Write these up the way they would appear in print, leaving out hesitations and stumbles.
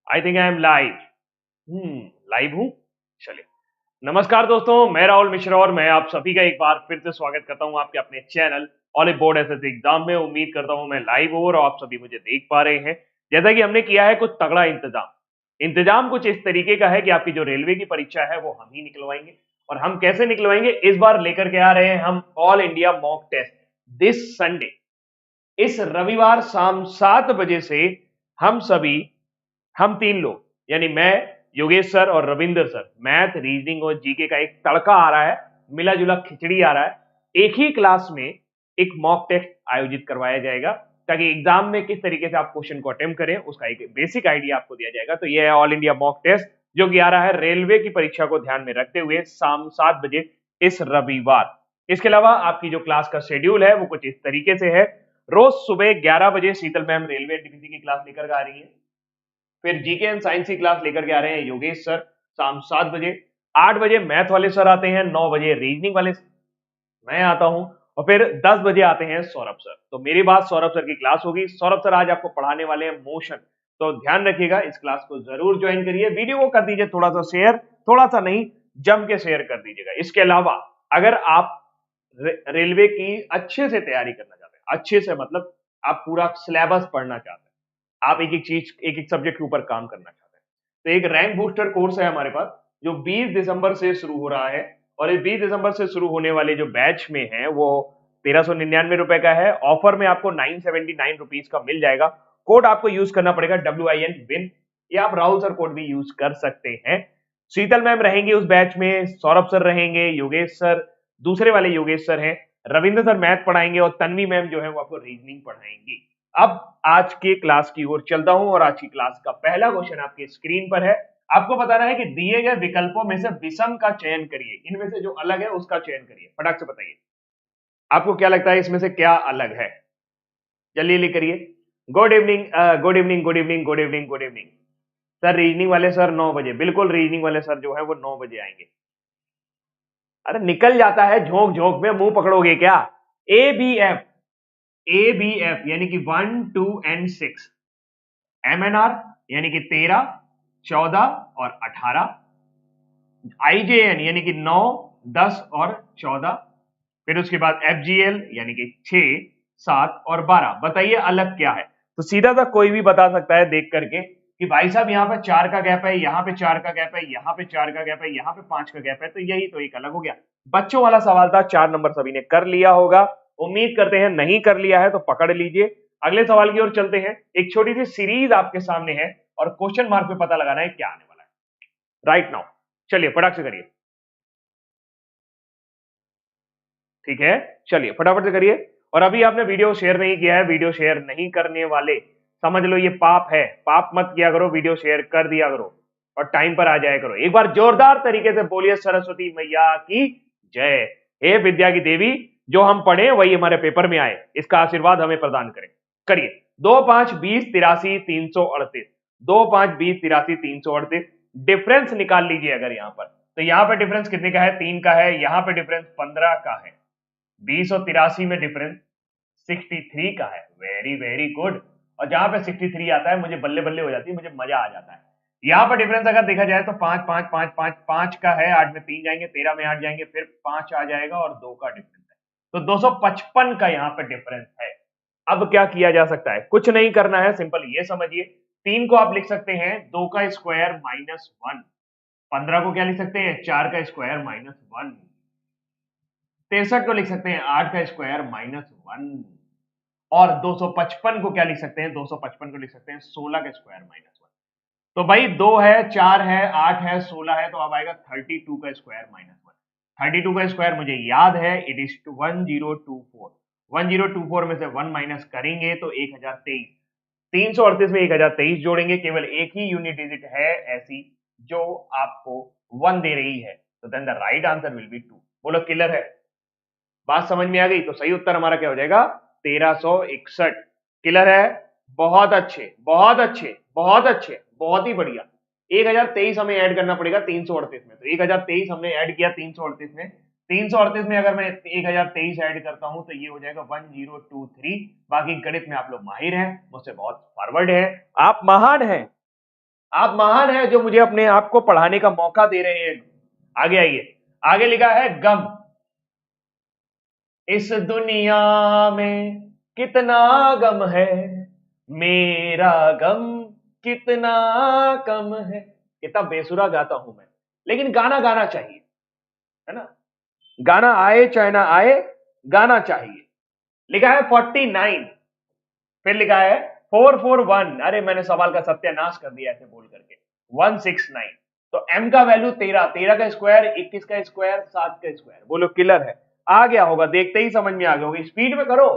I think I am live. Live हूं। चलिए, नमस्कार दोस्तों, मैं राहुल मिश्रा और मैं आप सभी का एक बार फिर से स्वागत करता हूं आपके अपने channel all board SSC exam में। उम्मीद करता हूं मैं लाइव हूं और आप सभी मुझे देख पा रहे हैं। जैसा कि हमने किया है कुछ तगड़ा इंतजाम कुछ इस तरीके का है कि आपकी जो रेलवे की परीक्षा है वो हम ही निकलवाएंगे। और हम कैसे निकलवाएंगे, इस बार लेकर के आ रहे हैं हम all India mock test this Sunday. इस रविवार शाम 7 बजे से हम सभी, हम तीन लोग यानी मैं, योगेश सर और रविंदर सर, मैथ रीजनिंग और जीके का एक तड़का आ रहा है, मिला जुला खिचड़ी आ रहा है। एक ही क्लास में एक मॉक टेस्ट आयोजित करवाया जाएगा ताकि एग्जाम में किस तरीके से आप क्वेश्चन को अटेम्प्ट करें उसका एक बेसिक आइडिया आपको दिया जाएगा। तो यह है ऑल इंडिया मॉक टेस्ट जो कि आ रहा है रेलवे की परीक्षा को ध्यान में रखते हुए शाम 7 बजे इस रविवार। इसके अलावा आपकी जो क्लास का शेड्यूल है वो कुछ इस तरीके से है। रोज सुबह 11 बजे शीतल मैम रेलवे एनटीपीसी की क्लास लेकर आ रही है। फिर जीके एंड साइंस की क्लास लेकर के आ रहे हैं योगेश सर शाम 7 बजे। 8 बजे मैथ वाले सर आते हैं, 9 बजे रीजनिंग वाले मैं आता हूं, और फिर 10 बजे आते हैं सौरभ सर। तो मेरी बात सौरभ सर की क्लास होगी। सौरभ सर आज आपको पढ़ाने वाले हैं मोशन। तो ध्यान रखिएगा, इस क्लास को जरूर ज्वाइन करिए। वीडियो को कर दीजिए थोड़ा सा शेयर, थोड़ा सा नहीं, जम के शेयर कर दीजिएगा। इसके अलावा अगर आप रेलवे की अच्छे से तैयारी करना चाहते हैं, अच्छे से मतलब आप पूरा सिलेबस पढ़ना चाहते हैं, आप एक एक चीज, एक एक सब्जेक्ट के ऊपर काम करना चाहते हैं, तो एक रैंक बूस्टर कोर्स है हमारे पास जो 20 दिसंबर से शुरू हो रहा है। और इस 20 दिसंबर से शुरू होने वाले जो बैच में है वो 1399 रुपए का है। ऑफर में आपको 979 रुपीज का मिल जाएगा। कोड आपको यूज करना पड़ेगा WIN WIN, या आप राहुल सर कोड भी यूज कर सकते हैं। शीतल मैम रहेंगे उस बैच में, सौरभ सर रहेंगे, योगेश सर, दूसरे वाले योगेश सर हैं, रविंद्र सर मैथ पढ़ाएंगे और तन्वी मैम जो है वो आपको रीजनिंग पढ़ाएंगी। अब आज के क्लास की ओर चलता हूं और आज की क्लास का पहला क्वेश्चन आपके स्क्रीन पर है। आपको बताना है कि दिए गए विकल्पों में से विषम का चयन करिए, इनमें से जो अलग है उसका चयन करिए। फटाक से बताइए आपको क्या लगता है इसमें से क्या अलग है। जल्दी करिए। Good evening, good evening, good evening, good evening, good evening. Sir reasoning वाले सर 9 बजे, बिल्कुल रीजनिंग वाले सर जो है वो 9 बजे आएंगे। अरे निकल जाता है झोंक झोंक में, मुंह पकड़ोगे क्या। ABF, ABF यानी कि 1, 2 and 6, MNR यानी कि 13, 14 और 18, IJN यानी कि 9, 10 और 14, फिर उसके बाद FGL यानी कि 6, 7 और 12। बताइए अलग क्या है। तो सीधा सा कोई भी बता सकता है देख करके कि भाई साहब यहाँ पे 4 का गैप है, यहाँ पे 4 का गैप है, यहाँ पे 4 का गैप है, यहाँ पे 5 का गैप है, तो यही तो एक अलग हो गया। बच्चों वाला सवाल था, 4 नंबर सभी ने कर लिया होगा। उम्मीद करते हैं नहीं कर लिया है तो पकड़ लीजिए। अगले सवाल की ओर चलते हैं। एक छोटी सी सीरीज आपके सामने है और क्वेश्चन मार्क पे पता लगाना है क्या आने वाला है राइट नाउ। चलिए फटाक से करिए। ठीक है, चलिए फटाफट से करिए। और अभी आपने वीडियो शेयर नहीं किया है, वीडियो शेयर नहीं करने वाले समझ लो ये पाप है। पाप मत किया करो, वीडियो शेयर कर दिया करो और टाइम पर आ जाया करो। एक बार जोरदार तरीके से बोलिए सरस्वती मैया की जय। हे विद्या की देवी, जो हम पढ़े वही हमारे पेपर में आए, इसका आशीर्वाद हमें प्रदान करें। करिए। 2, 5, 20, 83, 338, 2, 5, 20, 83, 338। डिफरेंस निकाल लीजिए अगर यहां पर, तो यहां पर डिफरेंस कितने का है, 3 का है। यहां पर डिफरेंस 15 का है। 20 और 83 में डिफरेंस 63 का है। Very very good. और जहां पे 63 आता है मुझे बल्ले बल्ले हो जाती है, मुझे मजा आ जाता है। यहां पर डिफरेंस अगर देखा जाए तो 5, 5, 5, 5, 5 का है। 8 में 3 जाएंगे, 13 में 8 जाएंगे, फिर 5 आ जाएगा और 2 का डिफरेंस है। तो 255 का यहां पर डिफरेंस है। अब क्या किया जा सकता है, कुछ नहीं करना है, सिंपल ये समझिए। 3 को आप लिख सकते हैं 2 का स्क्वायर -1। 15 को क्या लिख सकते हैं, 4 का स्क्वायर -1। 63 को लिख सकते हैं 8 का स्क्वायर -1। और 255 को क्या लिख सकते हैं, 255 को लिख सकते हैं 16 का स्क्वायर -1। तो भाई 2 है, 4 है, 8 है, 16 है, तो अब आएगा 32 का स्क्वायर -1। 32 का स्क्वायर मुझे याद है, इट इज 1024। 1024 में से 1 माइनस करेंगे तो 1023। 338 में 1023 जोड़ेंगे, केवल एक ही यूनिट डिजिट है ऐसी जो आपको 1 दे रही है, तो then the right answer will be 2। बोलो क्लियर है, बात समझ में आ गई। तो सही उत्तर हमारा क्या हो जाएगा, 1361। क्लियर है, बहुत अच्छे, बहुत अच्छे, बहुत अच्छे, बहुत ही बढ़िया। 1023 हमें ऐड करना पड़ेगा 338 में, तो 1023 हमने ऐड किया 338 में। 338 में अगर मैं 1023 ऐड करता हूं तो ये हो जाएगा 1023। बाकी गणित में आप लोग माहिर हैं, मुझसे बहुत फॉरवर्ड है, आप महान हैं। आप महान हैं जो मुझे अपने आप को पढ़ाने का मौका दे रहे हैं। आगे आइए, आगे लिखा है गम। इस दुनिया में कितना गम है, मेरा गम कितना कम है। कितना बेसुरा गाता हूं मैं, लेकिन गाना गाना चाहिए, है ना। गाना आए चाहे ना आए, गाना चाहिए। लिखा है 49, फिर लिखा है 441। अरे मैंने सवाल का सत्यानाश कर दिया ऐसे बोल करके। 169, तो m का वैल्यू 13, 13 का स्क्वायर 21 का स्क्वायर 7 का स्क्वायर। बोलो किलर है। आ गया होगा, देखते ही समझ में आ गया होगा। स्पीड में करो,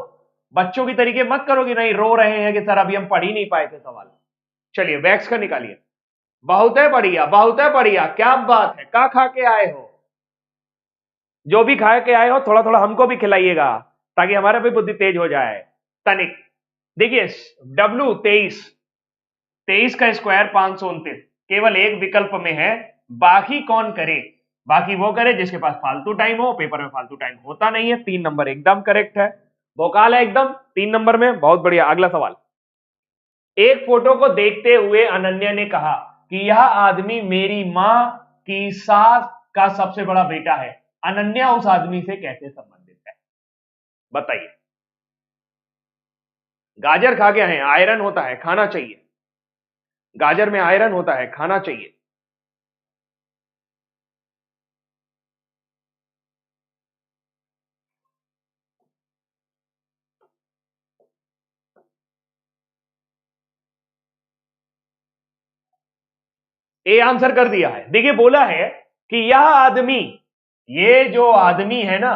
बच्चों की तरीके मत करो कि नहीं रो रहे हैं कि सर अभी हम पढ़ ही नहीं पाए थे सवाल। चलिए वैक्स का निकालिए। बहुत है बढ़िया, बहुत है बढ़िया, क्या बात है। क्या खा के आए हो? जो भी खा के आए हो थोड़ा थोड़ा हमको भी खिलाइएगा, ताकि हमारा भी बुद्धि तेज हो जाए। तनिक देखिए, W 23, 23 का स्क्वायर 529, केवल एक विकल्प में है, बाकी कौन करे? बाकी वो करे जिसके पास फालतू टाइम हो। पेपर में फालतू टाइम होता नहीं है। 3 नंबर एकदम करेक्ट है, भोकाल है एकदम 3 नंबर में। बहुत बढ़िया। अगला सवाल। एक फोटो को देखते हुए अनन्या ने कहा कि यह आदमी मेरी मां की सास का सबसे बड़ा बेटा है। अनन्या उस आदमी से कैसे संबंधित है? बताइए। गाजर खा के हैं, आयरन होता है, खाना चाहिए। गाजर में आयरन होता है, खाना चाहिए। ए आंसर कर दिया है। देखिए बोला है कि यह आदमी, ये जो आदमी है ना,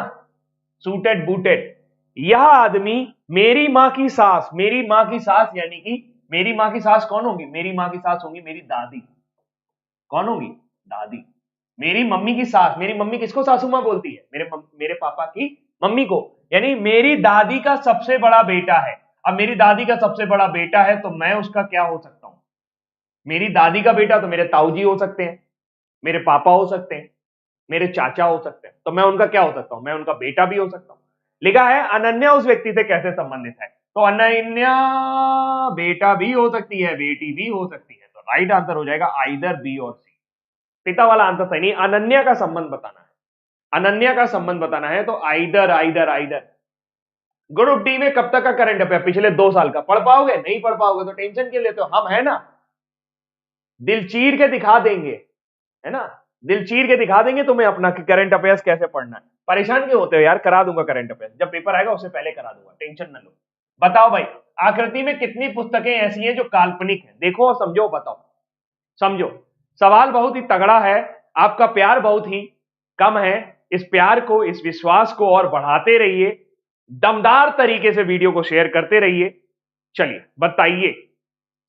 सूटेड बूटेड, यह आदमी मेरी मां की सास, मेरी मां की सास यानी कि मेरी मां की सास कौन होगी? मेरी मां की सास होगी मेरी दादी। कौन होगी? दादी। मेरी मम्मी की सास, मेरी मम्मी किसको सासू मां बोलती है? मेरे पापा की मम्मी को। यानी मेरी दादी का सबसे बड़ा बेटा है। अब मेरी दादी का सबसे बड़ा बेटा है तो मैं उसका क्या हो सकता हूं? मेरी दादी का बेटा तो मेरे ताऊ जी हो सकते हैं, मेरे पापा हो सकते हैं, मेरे चाचा हो सकते हैं। तो मैं उनका क्या हो सकता हूं? मैं उनका बेटा भी हो सकता हूं। लिखा है अनन्या उस व्यक्ति से कैसे संबंधित है? तो अनन्या बेटा भी हो सकती है, बेटी भी हो सकती है। तो राइट आंसर हो जाएगा आइदर बी और सी। पिता वाला आंसर सही नहीं, अनन्या का संबंध बताना है। अनन्या का संबंध बताना है तो either either either. Group D में कब तक का करंट अफेयर? पिछले 2 साल का। पढ़ पाओगे? नहीं पढ़ पाओगे तो टेंशन क्यों लेते हो? हम है ना, दिल चीर के दिखा देंगे, है ना। दिल चीर के दिखा देंगे तुम्हें अपना कि करंट अफेयर्स कैसे पढ़ना है। परेशान क्यों होते हो यार? करा दूंगा करंट अफेयर्स, जब पेपर आएगा उससे पहले करा दूंगा, टेंशन न लो। बताओ भाई, आकृति में कितनी पुस्तकें ऐसी हैं जो काल्पनिक हैं? देखो और समझो, बताओ। समझो, सवाल बहुत ही तगड़ा है। आपका प्यार बहुत ही कम है। इस प्यार को, इस विश्वास को और बढ़ाते रहिए। दमदार तरीके से वीडियो को शेयर करते रहिए। चलिए बताइए,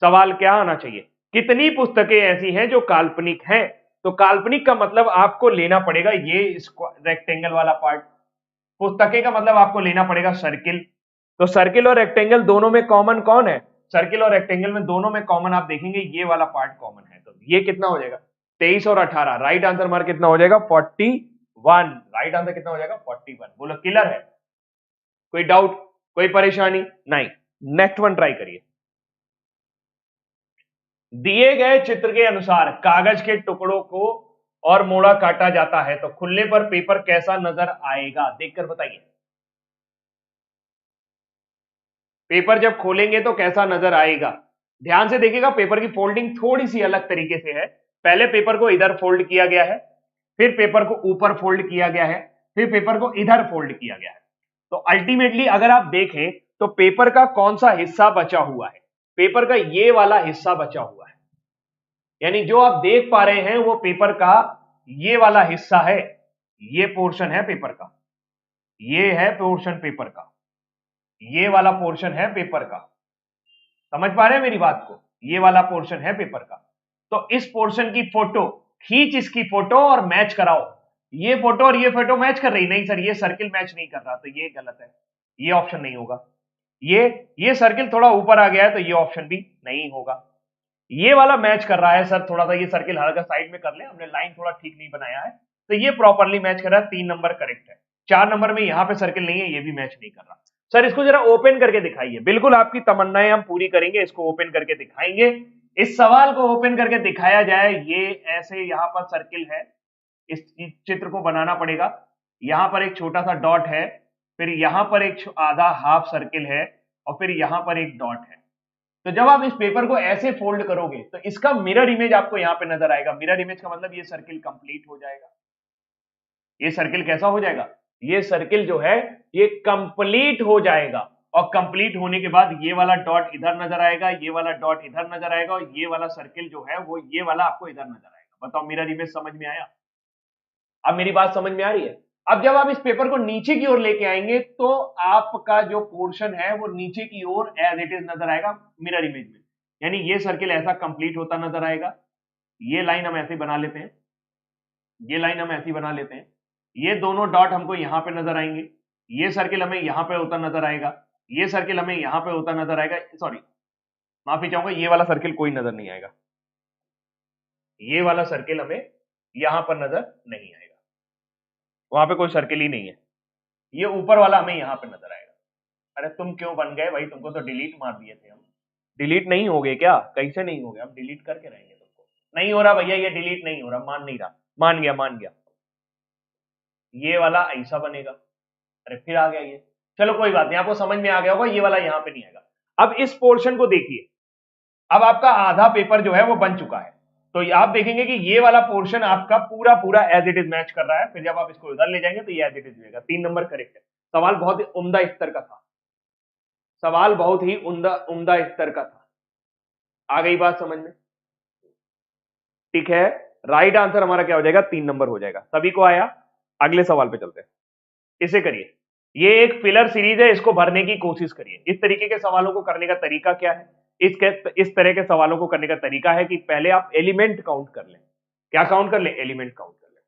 सवाल क्या आना चाहिए? कितनी पुस्तकें ऐसी हैं जो काल्पनिक हैं? तो काल्पनिक का मतलब आपको लेना पड़ेगा ये रेक्टेंगल वाला पार्ट। पुस्तकें का मतलब आपको लेना पड़ेगा सर्किल। तो सर्किल और रेक्टेंगल दोनों में कॉमन कौन है? सर्किल और रेक्टेंगल में दोनों में कॉमन आप देखेंगे ये वाला पार्ट कॉमन है। तो ये कितना हो जाएगा? 23 और 18। राइट आंसर मार कितना हो जाएगा? 41। राइट आंसर कितना हो जाएगा? 41। बोलो क्लियर है? कोई डाउट, कोई परेशानी नहीं? नेक्स्ट वन ट्राई करिए। दिए गए चित्र के अनुसार कागज के टुकड़ों को और मोड़ा काटा जाता है तो खुलने पर पेपर कैसा नजर आएगा? देखकर बताइए। पेपर जब खोलेंगे तो कैसा नजर आएगा? ध्यान से देखिएगा, पेपर की फोल्डिंग थोड़ी सी अलग तरीके से है। पहले पेपर को इधर फोल्ड किया गया है, फिर पेपर को ऊपर फोल्ड किया गया है, फिर पेपर को इधर फोल्ड किया गया है। तो अल्टीमेटली अगर आप देखें तो पेपर का कौन सा हिस्सा बचा हुआ है? पेपर का ये वाला हिस्सा बचा हुआ है। यानी जो आप देख पा रहे हैं वो पेपर का ये वाला हिस्सा है। ये पोर्शन है पेपर का, ये है पोर्शन पेपर का, ये वाला पोर्शन है पेपर का। समझ पा रहे हैं मेरी बात को? ये वाला पोर्शन है पेपर का। तो इस पोर्शन की फोटो खींच, इसकी फोटो और मैच कराओ। ये फोटो और ये फोटो मैच कर रही? नहीं सर, ये सर्किल मैच नहीं कर रहा, तो ये गलत है, ये ऑप्शन नहीं होगा। ये सर्किल थोड़ा ऊपर आ गया है तो ये ऑप्शन भी नहीं होगा। ये वाला मैच कर रहा है सर, थोड़ा सा ये सर्किल हल्का साइड में कर ले, हमने लाइन थोड़ा ठीक नहीं बनाया है, तो ये प्रॉपरली मैच कर रहा है। 3 नंबर करेक्ट है। 4 नंबर में यहां पे सर्किल नहीं है, ये भी मैच नहीं कर रहा। सर इसको जरा ओपन करके दिखाइए। बिल्कुल आपकी तमन्नाएं हम पूरी करेंगे, इसको ओपन करके दिखाएंगे। इस सवाल को ओपन करके दिखाया जाए, ये ऐसे यहां पर सर्किल है, इस चित्र को बनाना पड़ेगा। यहां पर एक छोटा सा डॉट है, फिर यहां पर एक आधा हाफ सर्किल है, और फिर यहां पर एक डॉट है। तो जब आप इस पेपर को ऐसे फोल्ड करोगे तो इसका मिरर इमेज आपको यहां पे नजर आएगा। मिरर इमेज का मतलब ये सर्किल कंप्लीट हो जाएगा। ये सर्किल कैसा हो जाएगा? ये सर्किल जो है ये कंप्लीट हो जाएगा, और कंप्लीट होने के बाद ये वाला डॉट इधर नजर आएगा, ये वाला डॉट इधर नजर आएगा, और ये वाला सर्किल जो है वो ये वाला आपको इधर नजर आएगा। बताओ मिरर इमेज समझ में आया? अब मेरी बात समझ में आ रही है? अब जब आप इस पेपर को नीचे की ओर लेके आएंगे तो आपका जो पोर्शन है वो नीचे की ओर एज इट इज नजर आएगा मिरर इमेज में। यानी ये सर्किल ऐसा कंप्लीट होता नजर आएगा। ये लाइन हम ऐसे बना लेते हैं, ये लाइन हम ऐसी बना लेते हैं। ये दोनों डॉट हमको यहां पे नजर आएंगे। ये सर्किल हमें यहां पे होता नजर आएगा, ये सर्किल हमें यहां पे होता नजर आएगा। सॉरी, माफी चाहूंगा, ये वाला सर्किल कोई नजर नहीं आएगा। ये वाला सर्किल हमें यहां पर नजर नहीं आएगा, वहां पे कोई सर्किल ही नहीं है। ये ऊपर वाला हमें यहां पे नजर आएगा। अरे तुम क्यों बन गए भाई? तुमको तो डिलीट मार दिए थे हम। डिलीट नहीं हो गए क्या? कैसे नहीं हो गए? हम डिलीट करके रहेंगे तुमको। नहीं हो रहा भैया, ये डिलीट नहीं हो रहा, मान नहीं रहा। मान गया, मान गया। ये वाला ऐसा बनेगा। अरे फिर आ गया ये। चलो कोई बात नहीं, आपको समझ में आ गया होगा, ये वाला यहां पे नहीं आएगा। अब इस पोर्शन को देखिए, अब आपका आधा पेपर जो है वो बन चुका है। तो आप देखेंगे कि ये वाला पोर्शन आपका पूरा पूरा एज इट इज मैच कर रहा है। फिर जब आप इसको उधर ले जाएंगे तो ये एज इट इज रहेगा। 3 नंबर करेक्ट है। सवाल बहुत ही उम्दा स्तर का था, सवाल बहुत ही उम्दा उम्दा स्तर का था। आ गई बात समझ में? ठीक है, राइट आंसर हमारा क्या हो जाएगा? 3 नंबर हो जाएगा। सभी को आया? अगले सवाल पे चलते हैं। इसे करिए, ये एक फिलर सीरीज है, इसको भरने की कोशिश करिए। इस तरीके के सवालों को करने का तरीका क्या है? इस तरह के सवालों को करने का तरीका है कि पहले आप एलिमेंट काउंट कर लें। क्या काउंट कर लें? एलिमेंट काउंट कर लें।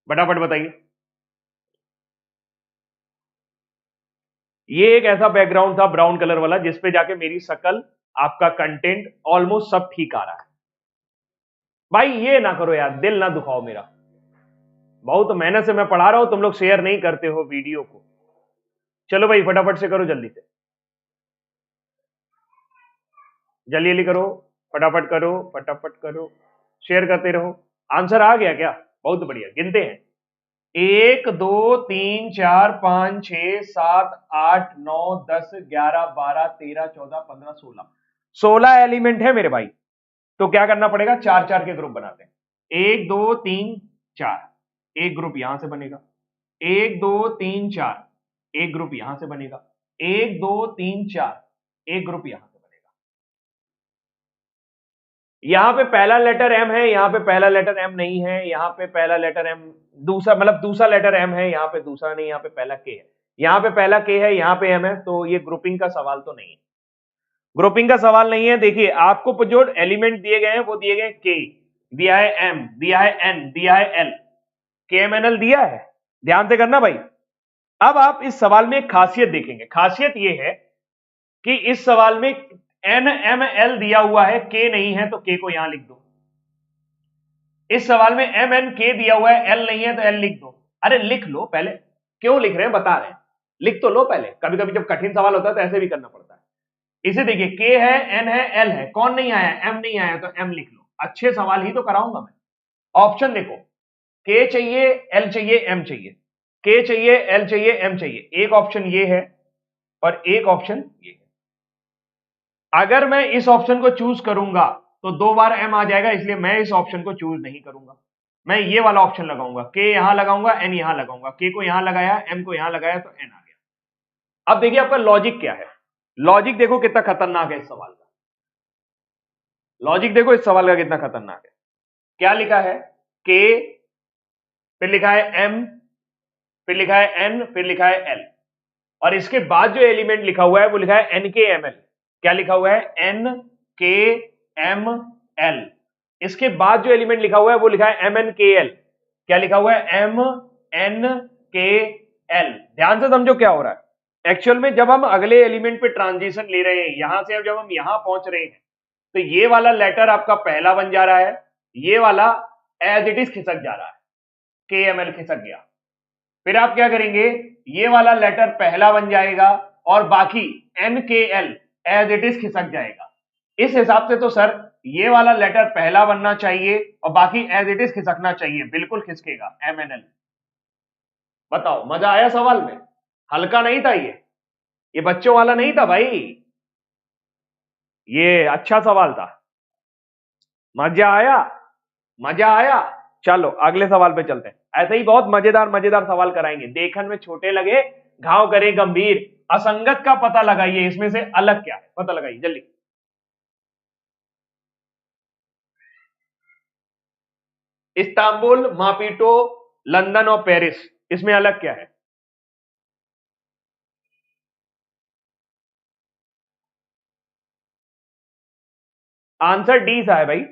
फटाफट बताइए। ये एक ऐसा बैकग्राउंड था ब्राउन कलर वाला, जिसपे जाके मेरी शक्ल, आपका कंटेंट ऑलमोस्ट सब ठीक आ रहा है। भाई ये ना करो यार, दिल ना दुखाओ मेरा। बहुत मेहनत से मैं पढ़ा रहा हूं, तुम लोग शेयर नहीं करते हो वीडियो को। चलो भाई फटाफट से करो, जल्दी से, जल्दी जल्दी करो, फटाफट करो, फटाफट करो, शेयर करते रहो। आंसर आ गया क्या? बहुत बढ़िया। गिनते हैं, 1 2 3 4 5 6 7 8 9 10 11 12 13 14 15 16 16 एलिमेंट है मेरे भाई। तो क्या करना पड़ेगा? 4 4 के ग्रुप बनाते हैं। 1 2 3 4, एक ग्रुप यहां से बनेगा। 1 2 3 4, एक ग्रुप यहां से बनेगा। 1 2 3 4, एक ग्रुप यहां से बनेगा। यहां पे पहला लेटर एम है, यहां पे पहला लेटर एम नहीं है, यहां पे पहला लेटर एम दूसरा, मतलब दूसरा लेटर एम है, यहां पे दूसरा नहीं, यहां पे पहला के है, यहां पे पहला के है, यहां पे एम है। तो ये ग्रुपिंग का सवाल तो नहीं है, ग्रुपिंग का सवाल नहीं है। देखिए आपको जो एलिमेंट दिए गए हैं वो दिए गए के, दिया है एम, दिया है एन, दिया है एल, के एम एन एल दिया है। ध्यान से करना भाई। अब आप इस सवाल में एक खासियत देखेंगे। खासियत यह है कि इस सवाल में एन एम एल दिया हुआ है, के नहीं है, तो के को यहां लिख दो। इस सवाल में एम एन के दिया हुआ है, एल नहीं है, तो एल लिख दो। अरे लिख लो पहले, क्यों लिख रहे हैं बता रहे हैं, लिख तो लो पहले। कभी कभी जब कठिन सवाल होता है तो ऐसे भी करना पड़ता है। इसे देखिए, के है, एन है, एल है, कौन नहीं आया? एम नहीं आया, तो एम लिख लो। अच्छे सवाल ही तो कराऊंगा मैं। ऑप्शन देखो, के चाहिए, एल चाहिए, एम चाहिए, के चाहिए, एल चाहिए, एम चाहिए। एक ऑप्शन ये है और एक ऑप्शन ये है। अगर मैं इस ऑप्शन को चूज करूंगा तो 2 बार एम आ जाएगा, इसलिए मैं इस ऑप्शन को चूज नहीं करूंगा। मैं ये वाला ऑप्शन लगाऊंगा, के यहां लगाऊंगा, एन यहां लगाऊंगा। के को यहां लगाया, एम को यहां लगाया, तो एन आ गया। अब देखिए आपका लॉजिक क्या है। लॉजिक देखो कितना खतरनाक है इस सवाल का। लॉजिक देखो इस सवाल का कितना खतरनाक है। क्या लिखा है? के, फिर लिखा है एम, फिर लिखा है एन, फिर लिखा है एल, और इसके बाद जो एलिमेंट लिखा हुआ है वो लिखा है एन के एम एल। क्या लिखा हुआ है? एन के एम एल। इसके बाद जो एलिमेंट लिखा हुआ है वो लिखा है एम एन के एल। क्या लिखा हुआ है? एम एन के एल। ध्यान से समझो क्या हो रहा है। एक्चुअल में जब हम अगले एलिमेंट पे ट्रांजिशन ले रहे हैं, यहां से अब जब हम यहां पहुंच रहे हैं, तो ये वाला लेटर आपका पहला बन जा रहा है, ये वाला एज इट इज खिसक जा रहा है, के एम एल खिसक गया। फिर आप क्या करेंगे? ये वाला लेटर पहला बन जाएगा और बाकी एन के एल एज इट इज खिसक जाएगा। इस हिसाब से तो सर ये वाला लेटर पहला बनना चाहिए और बाकी एज इट इज खिसकना चाहिए, बिल्कुल खिसकेगा MNL। बताओ, मजा आया सवाल में? हल्का नहीं था ये बच्चों वाला नहीं था भाई, ये अच्छा सवाल था। मजा आया? मजा आया? चलो अगले सवाल पे चलते हैं। ऐसे ही बहुत मजेदार मजेदार सवाल कराएंगे। देखन में छोटे लगे घाव करे गंभीर, असंगत का पता लगाइए, इसमें से अलग क्या है पता लगाइए जल्दी। इस्तांबुल, मापीटो, लंदन और पेरिस, इसमें अलग क्या है? आंसर डी सा है भाई,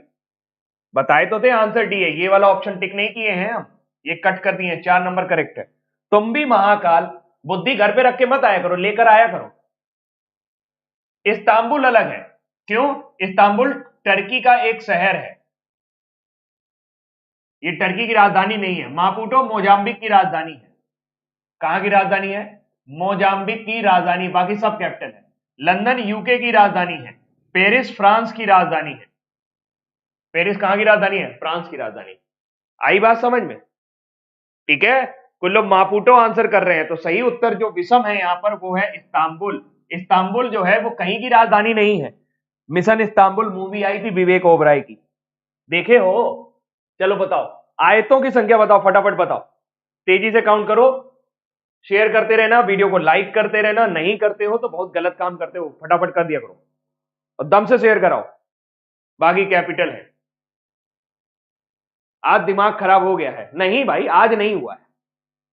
बताए तो थे आंसर डी है। ये वाला ऑप्शन टिक नहीं किए हैं हम, ये कट कर दिए। 4 नंबर करेक्ट है। तुम भी महाकाल, बुद्धि घर पे रख के मत आया करो, लेकर आया करो। इस्तांबुल अलग है। क्यों? इस्तांबुल टर्की का एक शहर है, ये टर्की की राजधानी नहीं है। मापुटो मोजाम्बिक की राजधानी है। कहां की राजधानी है? मोजाम्बिक की राजधानी, बाकी सब कैपिटल है। लंदन यूके की राजधानी है। पेरिस फ्रांस की राजधानी है। पेरिस कहां की राजधानी है? फ्रांस की राजधानी। आई बात समझ में? ठीक है। कुछ लोग मापुटो आंसर कर रहे हैं, तो सही उत्तर जो विषम है यहां पर वो है इस्तांबुल। इस्तांबुल जो है वो कहीं की राजधानी नहीं है। मिशन इस्तांबुल मूवी आई थी विवेक ओबराय की, देखे हो? चलो बताओ, आयतों की संख्या बताओ, फटाफट बताओ, तेजी से काउंट करो। शेयर करते रहना, वीडियो को लाइक करते रहना, नहीं करते हो तो बहुत गलत काम करते हो, फटाफट कर दिया करो और दम से शेयर कराओ, बाकी कैपिटल है। आज दिमाग खराब हो गया है? नहीं भाई, आज नहीं हुआ है।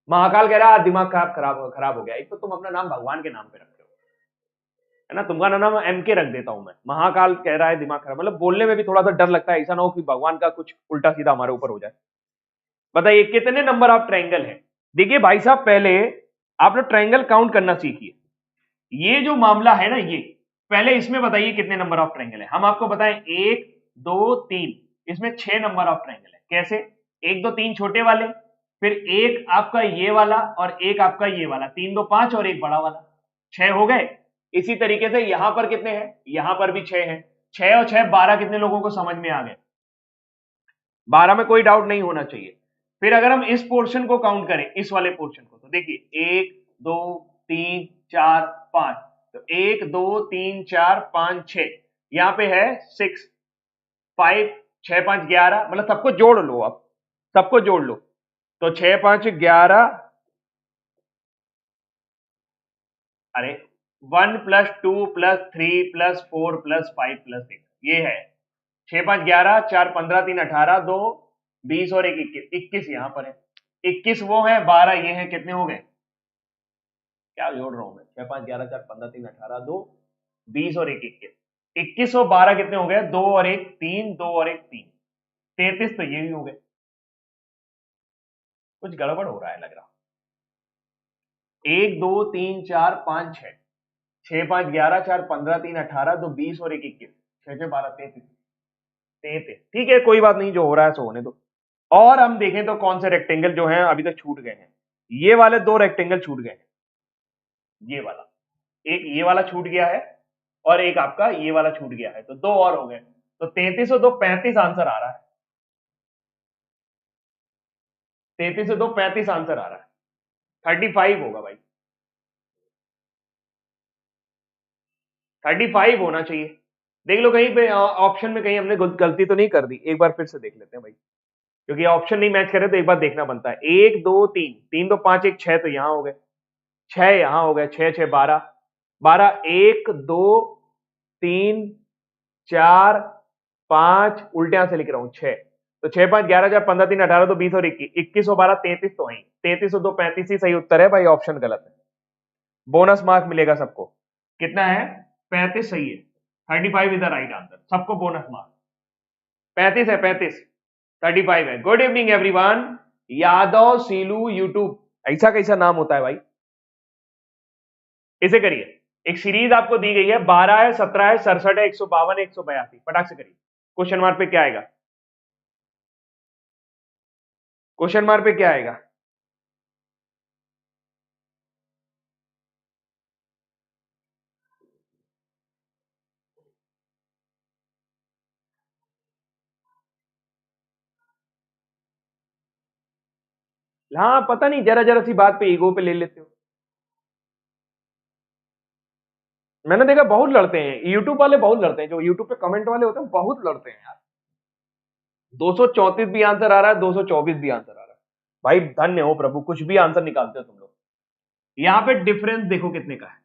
महाकाल कह रहा है आज दिमाग खराब हो गया। एक तो तुम अपना नाम भगवान के नाम पे रखते हो, है ना? तुम्हारा नाम MK रख देता हूं मैं। महाकाल कह रहा है दिमाग खराब, मतलब बोलने में भी थोड़ा सा डर लगता है, ऐसा ना हो कि भगवान का कुछ उल्टा सीधा हमारे ऊपर हो जाए। बताइए कितने नंबर ऑफ ट्रायंगल है? देखिए भाई साहब, पहले आप लोग ट्रायंगल काउंट करना सीखिए। ये जो मामला है ना, ये पहले इसमें बताइए कितने नंबर ऑफ ट्रायंगल है। हम आपको बताएं 1 2 3, इसमें 6 नंबर ऑफ ट्रायंगल है। कैसे? 1 2 3 छोटे वाले, फिर एक आपका ये वाला और एक आपका ये वाला, 3 2 5 और एक बड़ा वाला, 6 हो गए। इसी तरीके से यहां पर कितने हैं? यहां पर भी 6 हैं। 6 और 6 12, कितने लोगों को समझ में आ गए? 12 में कोई डाउट नहीं होना चाहिए। फिर अगर हम इस पोर्शन को काउंट करें, इस वाले पोर्शन को, तो देखिए 1 2 3 4 5, तो 1 2 3 4 5 6, यहां पे है 6 5 6 5 11, मतलब सबको जोड़ लो आप, सबको जोड़ लो तो 6 5 11। अरे 1 + 2 + 3 + 4 + 5 + 6, ये है 6 5 11, 4 15 3 18, 2 20 और 1 21, यहां पर है। 21 वो है, 12 ये है, कितने हो गए? क्या जोड़ रहा हूं मैं? 6 5 11 4 15 3 18, 2 20 और 1 21, 21 और 12 कितने हो गए? 2 और 1 3, 2 और 1 3, 33, तो ये भी हो गए। कुछ गड़बड़ हो रहा है लग रहा। 1 2 3 4 5 6, 6 5 11 4 15 3 18, 2 20 और 1 21, 6 6 12 33, 33, ठीक है कोई बात नहीं, जो हो रहा है सो होने दो। और हम देखें तो कौन से रेक्टेंगल जो हैं अभी तक छूट गए हैं? ये वाले 2 रेक्टेंगल छूट गए हैं। ये वाला, एक ये वाला छूट गया है और एक आपका ये वाला छूट गया है, तो 2 और हो गए। तो 33 और 2 35 आंसर आ रहा है। 33 और 2 35 आंसर आ रहा है। 35 होगा भाई, 35 होना चाहिए। देख लो कहीं पे ऑप्शन में कहीं हमने गलती तो नहीं कर दी, एक बार फिर से देख लेते हैं भाई, क्योंकि ऑप्शन नहीं मैच करे तो एक बार देखना बनता है। 1 2 3, 3 2 5 1 6, तो यहां हो गए 6, यहां हो गए 6 6 12, 12 1 2 3 4 5, उल्टे यहां से लिख रहा हूं 6, तो 6 5 11 4 15 3 18, तो 20 और 21, 21 और 12 33, तो वहीं 33 और 2 35 ही सही उत्तर है भाई, ऑप्शन गलत है। बोनस मार्क मिलेगा सबको। कितना है? 35 सही है। 35 इज द राइट आंसर, सबको बोनस मार्क। 35 है, 35, 35 है। Good evening everyone. यादव सीलू यूट्यूब, ऐसा कैसा नाम होता है भाई? इसे करिए। एक सीरीज आपको दी गई है, 12 है, 17 है, 67 है, 152 है, 182, फटाक से करिए। क्वेश्चन मार्क पे क्या आएगा? क्वेश्चन मार्क पे क्या आएगा? हाँ पता नहीं, जरा जरा सी बात पे ईगो पे ले लेते हो। मैंने देखा बहुत लड़ते हैं, यूट्यूब वाले बहुत लड़ते हैं, जो यूट्यूब पे कमेंट वाले होते हैं बहुत लड़ते हैं यार। 234 भी आंसर आ रहा है, 224 भी आंसर आ रहा है। भाई धन्य हो प्रभु, कुछ भी आंसर निकालते हो तुम लोग। यहां पे डिफरेंस देखो कितने का है,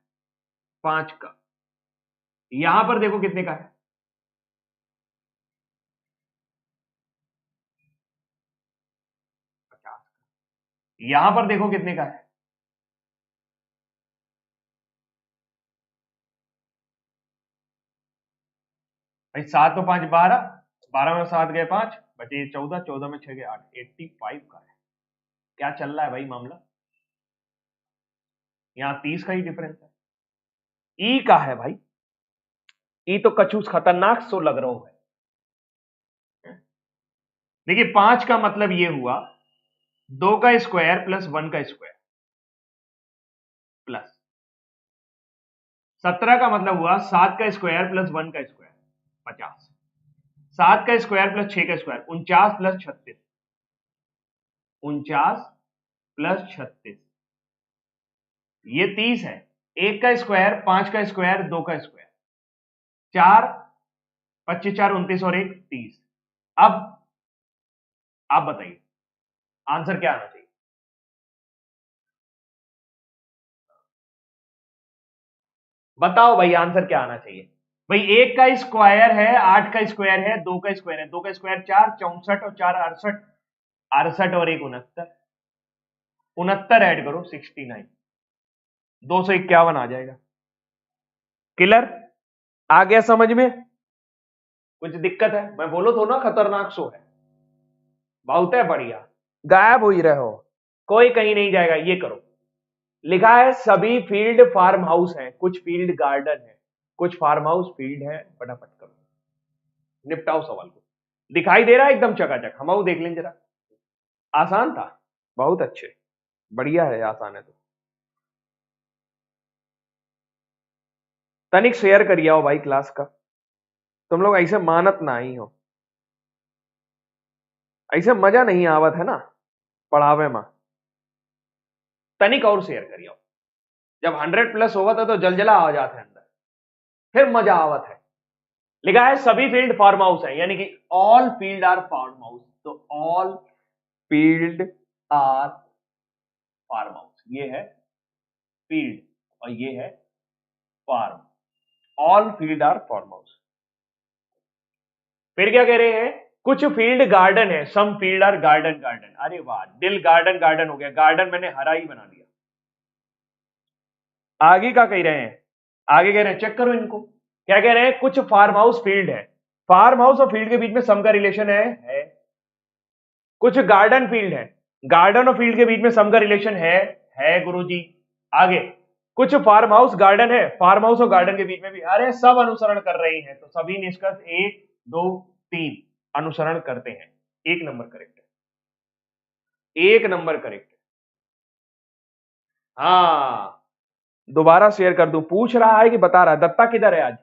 5 का। यहां पर देखो कितने का है, 50 का। यहां पर देखो कितने का है, भाई 7 और 5 12, 12 में 7 गए 5, बचे 14, 14 में 6 गए 8, 85 का है। क्या चल रहा है भाई मामला, यहां 30 का ही डिफरेंस है। ई का है भाई, ई तो कछूस खतरनाक सो लग रहा है। देखिए 5 का मतलब ये हुआ 2 का स्क्वायर प्लस 1 का स्क्वायर प्लस 17 का मतलब हुआ 7 का स्क्वायर प्लस 1 का स्क्वायर 50, 7 का स्क्वायर प्लस 6 का स्क्वायर 49 प्लस 36, 49 प्लस 36, ये 30 है। 1 का स्क्वायर, 5 का स्क्वायर, 2 का स्क्वायर, 4, 25 4 29 और 1 30। अब आप बताइए आंसर क्या आना चाहिए। बताओ भाई आंसर क्या आना चाहिए। भाई 1 का स्क्वायर है, 8 का स्क्वायर है, 2 का स्क्वायर है, 2 का स्क्वायर 4, 64 और 4 68, 68 और 1 69, 69 ऐड करो 69, 251 आ जाएगा। किलर आ गया समझ में, कुछ दिक्कत है? मैं बोलो तो ना खतरनाक सो है, बहुत है बढ़िया। गायब हो ही रहे हो, कोई कहीं नहीं जाएगा। ये करो, लिखा है सभी फील्ड फार्म हाउस हैं, कुछ फील्ड गार्डन है, कुछ फार्म हाउस फील्ड है। फटाफट करो, निपटाओ सवाल को। दिखाई दे रहा है एकदम चकाचक, हम देख लें जरा। आसान था, बहुत अच्छे, बढ़िया है, आसान है तो। तनिक शेयर करिए हो भाई क्लास का, तुम लोग ऐसे मानत ना ही हो, ऐसे मजा नहीं आवत है ना पढ़ावे में। तनिक और शेयर करिए, जब 100 प्लस होगा तो जलजला आ जाता है अंदर, फिर मजा आवत है। लिखा है सभी फील्ड फार्म हाउस है, यानी कि all field are farm house, तो all field are farm house, ये है फील्ड और ये है farm, all field are farm house. फिर क्या कह रहे हैं, कुछ फील्ड गार्डन है, some field are garden garden. अरे वाह, दिल गार्डन गार्डन हो गया, गार्डन मैंने हरा ही बना दिया। आगे क्या कह रहे हैं, आगे कह रहे हैं, चेक करो इनको, क्या कह रहे हैं, कुछ फार्म हाउस फील्ड है, फार्म हाउस और फील्ड के बीच में सम का रिलेशन है। कुछ गार्डन फील्ड है, गार्डन और फील्ड के बीच में सम का रिलेशन है गुरुजी। आगे कुछ फार्म हाउस गार्डन है, फार्म हाउस और गार्डन के बीच में भी, अरे सब अनुसरण कर रही हैं, तो सभी निष्कर्ष 1 2 3 अनुसरण करते हैं। 1 नंबर करेक्ट है, 1 नंबर करेक्ट है। हाँ दोबारा शेयर कर दूं, पूछ रहा है कि बता रहा है। दत्ता किधर है आज?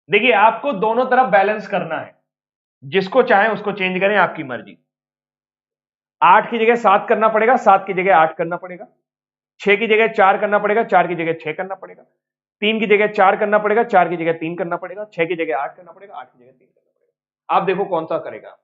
देखिए आपको दोनों तरफ बैलेंस करना है, जिसको चाहे उसको चेंज करें, आपकी मर्जी। 8 की जगह 7 करना पड़ेगा, 7 की जगह 8 करना पड़ेगा, 6 की जगह 4 करना पड़ेगा, 4 की जगह 6 करना पड़ेगा, 3 की जगह 4 करना पड़ेगा, 4 की जगह 3 करना पड़ेगा, 6 की जगह 8 करना पड़ेगा, 8 की जगह 3 करना पड़ेगा। आप देखो कौन सा करेगा।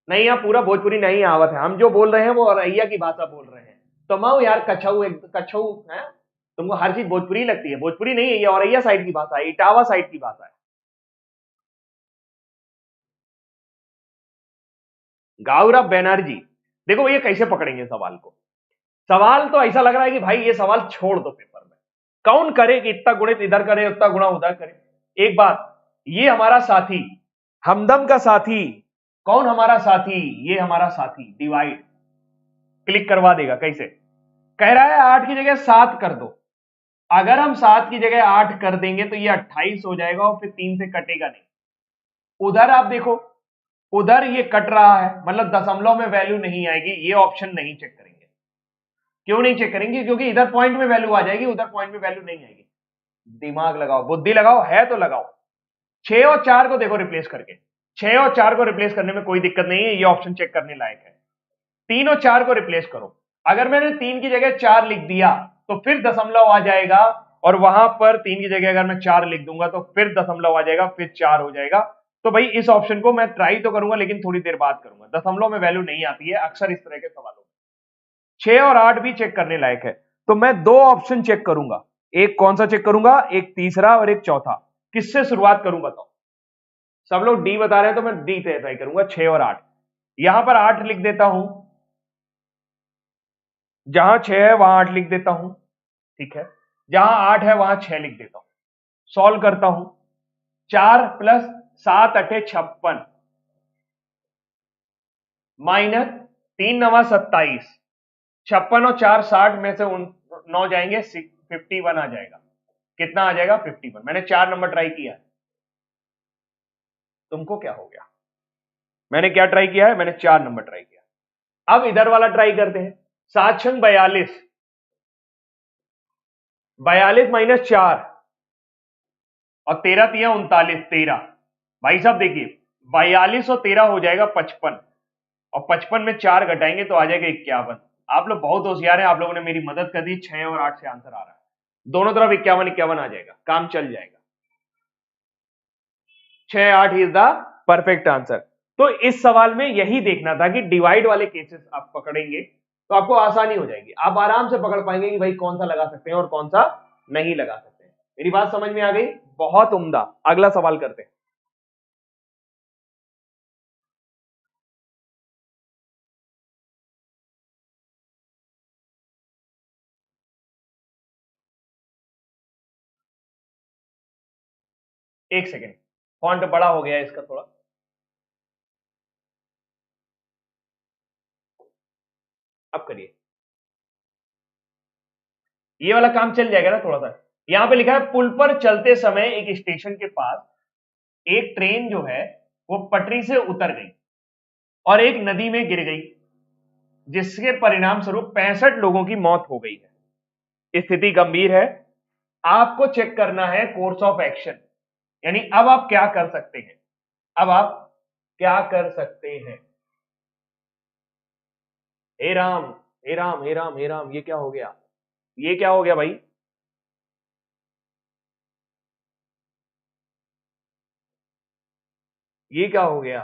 नहीं, यहाँ पूरा भोजपुरी नहीं आवत है, हम जो बोल रहे हैं वो औरैया की भाषा बोल रहे हैं। तो माओ यार, कछऊ कछऊ है, तुमको हर चीज भोजपुरी लगती है, भोजपुरी नहीं है ये, औरैया साइड की भाषा है, इटावा साइड की भाषा है। गौरव बनर्जी, देखो ये कैसे पकड़ेंगे सवाल को। सवाल तो ऐसा लग रहा है कि भाई ये सवाल छोड़ दो पेपर में, कौन करे कि इतना गुणित इधर करे उतना गुणा उधर करे। एक बात, ये हमारा साथी, हमदम का साथी, कौन हमारा साथी, ये हमारा साथी डिवाइड, क्लिक करवा देगा। कैसे कह रहा है 8 की जगह 7 कर दो, अगर हम 7 की जगह 8 कर देंगे तो ये 28 हो जाएगा और फिर 3 से कटेगा नहीं। उधर आप देखो, उधर ये कट रहा है, मतलब दशमलव में वैल्यू नहीं आएगी, ये ऑप्शन नहीं चेक करेंगे। क्यों नहीं चेक करेंगे? क्योंकि इधर पॉइंट में वैल्यू आ जाएगी, उधर पॉइंट में वैल्यू नहीं आएगी। दिमाग लगाओ, बुद्धि लगाओ, है तो लगाओ। 6 और 4 को देखो रिप्लेस करके, 6 और 4 को रिप्लेस करने में कोई दिक्कत नहीं है, ये ऑप्शन चेक करने लायक है। 3 और 4 को रिप्लेस करो, अगर मैंने 3 की जगह 4 लिख दिया तो फिर दशमलव आ जाएगा, और वहां पर 3 की जगह अगर मैं 4 लिख दूंगा तो फिर दशमलव आ जाएगा, फिर 4 हो जाएगा। तो भाई इस ऑप्शन को मैं ट्राई तो करूंगा लेकिन थोड़ी देर बाद करूंगा, दशमलव में वैल्यू नहीं आती है अक्सर इस तरह के सवालों में। 6 और 8 भी चेक करने लायक है, तो मैं दो ऑप्शन चेक करूंगा, एक कौन सा चेक करूंगा, एक तीसरा और एक चौथा। किससे शुरुआत करूं बताओ? सब लोग डी बता रहे हैं तो मैं डी ट्राई करूंगा, 6 और 8। यहां पर 8 लिख देता हूं, जहां 6 है वहां 8 लिख देता हूं, ठीक है, जहां 8 है वहां 6 लिख देता हूं, सॉल्व करता हूं। 4 प्लस 7 अठे 56 माइनस 3 नवा 27, 56 और 4 60 में से 9 जाएंगे, 51 आ जाएगा। कितना आ जाएगा? 51। मैंने 4 नंबर ट्राई किया, तुमको क्या हो गया? मैंने क्या ट्राई किया है? मैंने 4 नंबर ट्राई किया। अब इधर वाला ट्राई करते हैं। 7 छंग 42, 42 माइनस 4 और 13 तिया 39, 13। भाई साहब देखिए, 42 और 13 हो जाएगा 55, और 55 में 4 घटाएंगे तो आ जाएगा 51। आप लोग बहुत होशियार हैं, आप लोगों ने मेरी मदद कर दी। 6 और 8 से आंसर आ रहा है, दोनों तरफ 51 51 आ जाएगा, काम चल जाएगा। 6 8 इज द परफेक्ट आंसर। तो इस सवाल में यही देखना था कि डिवाइड वाले केसेस आप पकड़ेंगे तो आपको आसानी हो जाएगी, आप आराम से पकड़ पाएंगे कि भाई कौन सा लगा सकते हैं और कौन सा नहीं लगा सकते हैं। मेरी बात समझ में आ गई? बहुत उम्दा। अगला सवाल करते हैं। एक सेकेंड, फॉन्ट बड़ा हो गया है इसका थोड़ा, अब करिए, ये वाला काम चल जाएगा ना थोड़ा सा। यहां पे लिखा है, पुल पर चलते समय एक स्टेशन के पास एक ट्रेन जो है वो पटरी से उतर गई और एक नदी में गिर गई, जिसके परिणाम स्वरूप 65 लोगों की मौत हो गई है। स्थिति गंभीर है, आपको चेक करना है कोर्स ऑफ एक्शन, यानी अब आप क्या कर सकते हैं, अब आप क्या कर सकते हैं। हे राम, हे राम, हे राम, हे राम, ये क्या हो गया? ये क्या हो गया भाई? ये क्या हो गया?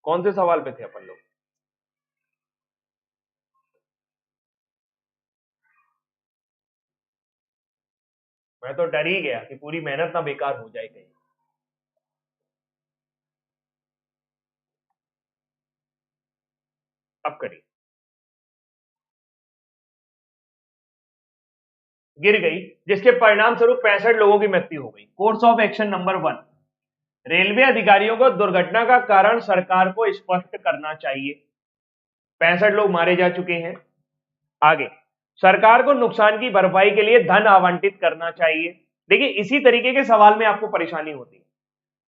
कौन से सवाल पे थे अपन लोग? मैं तो डर ही गया कि पूरी मेहनत ना बेकार हो जाए कहीं। अब करिए। गिर गई, जिसके परिणाम स्वरूप 65 लोगों की मृत्यु हो गई। Course of action number 1, railway अधिकारियों को दुर्घटना का कारण सरकार को स्पष्ट करना चाहिए। 65 लोग मारे जा चुके हैं। आगे, सरकार को नुकसान की भरपाई के लिए धन आवंटित करना चाहिए। देखिए, इसी तरीके के सवाल में आपको परेशानी होती है,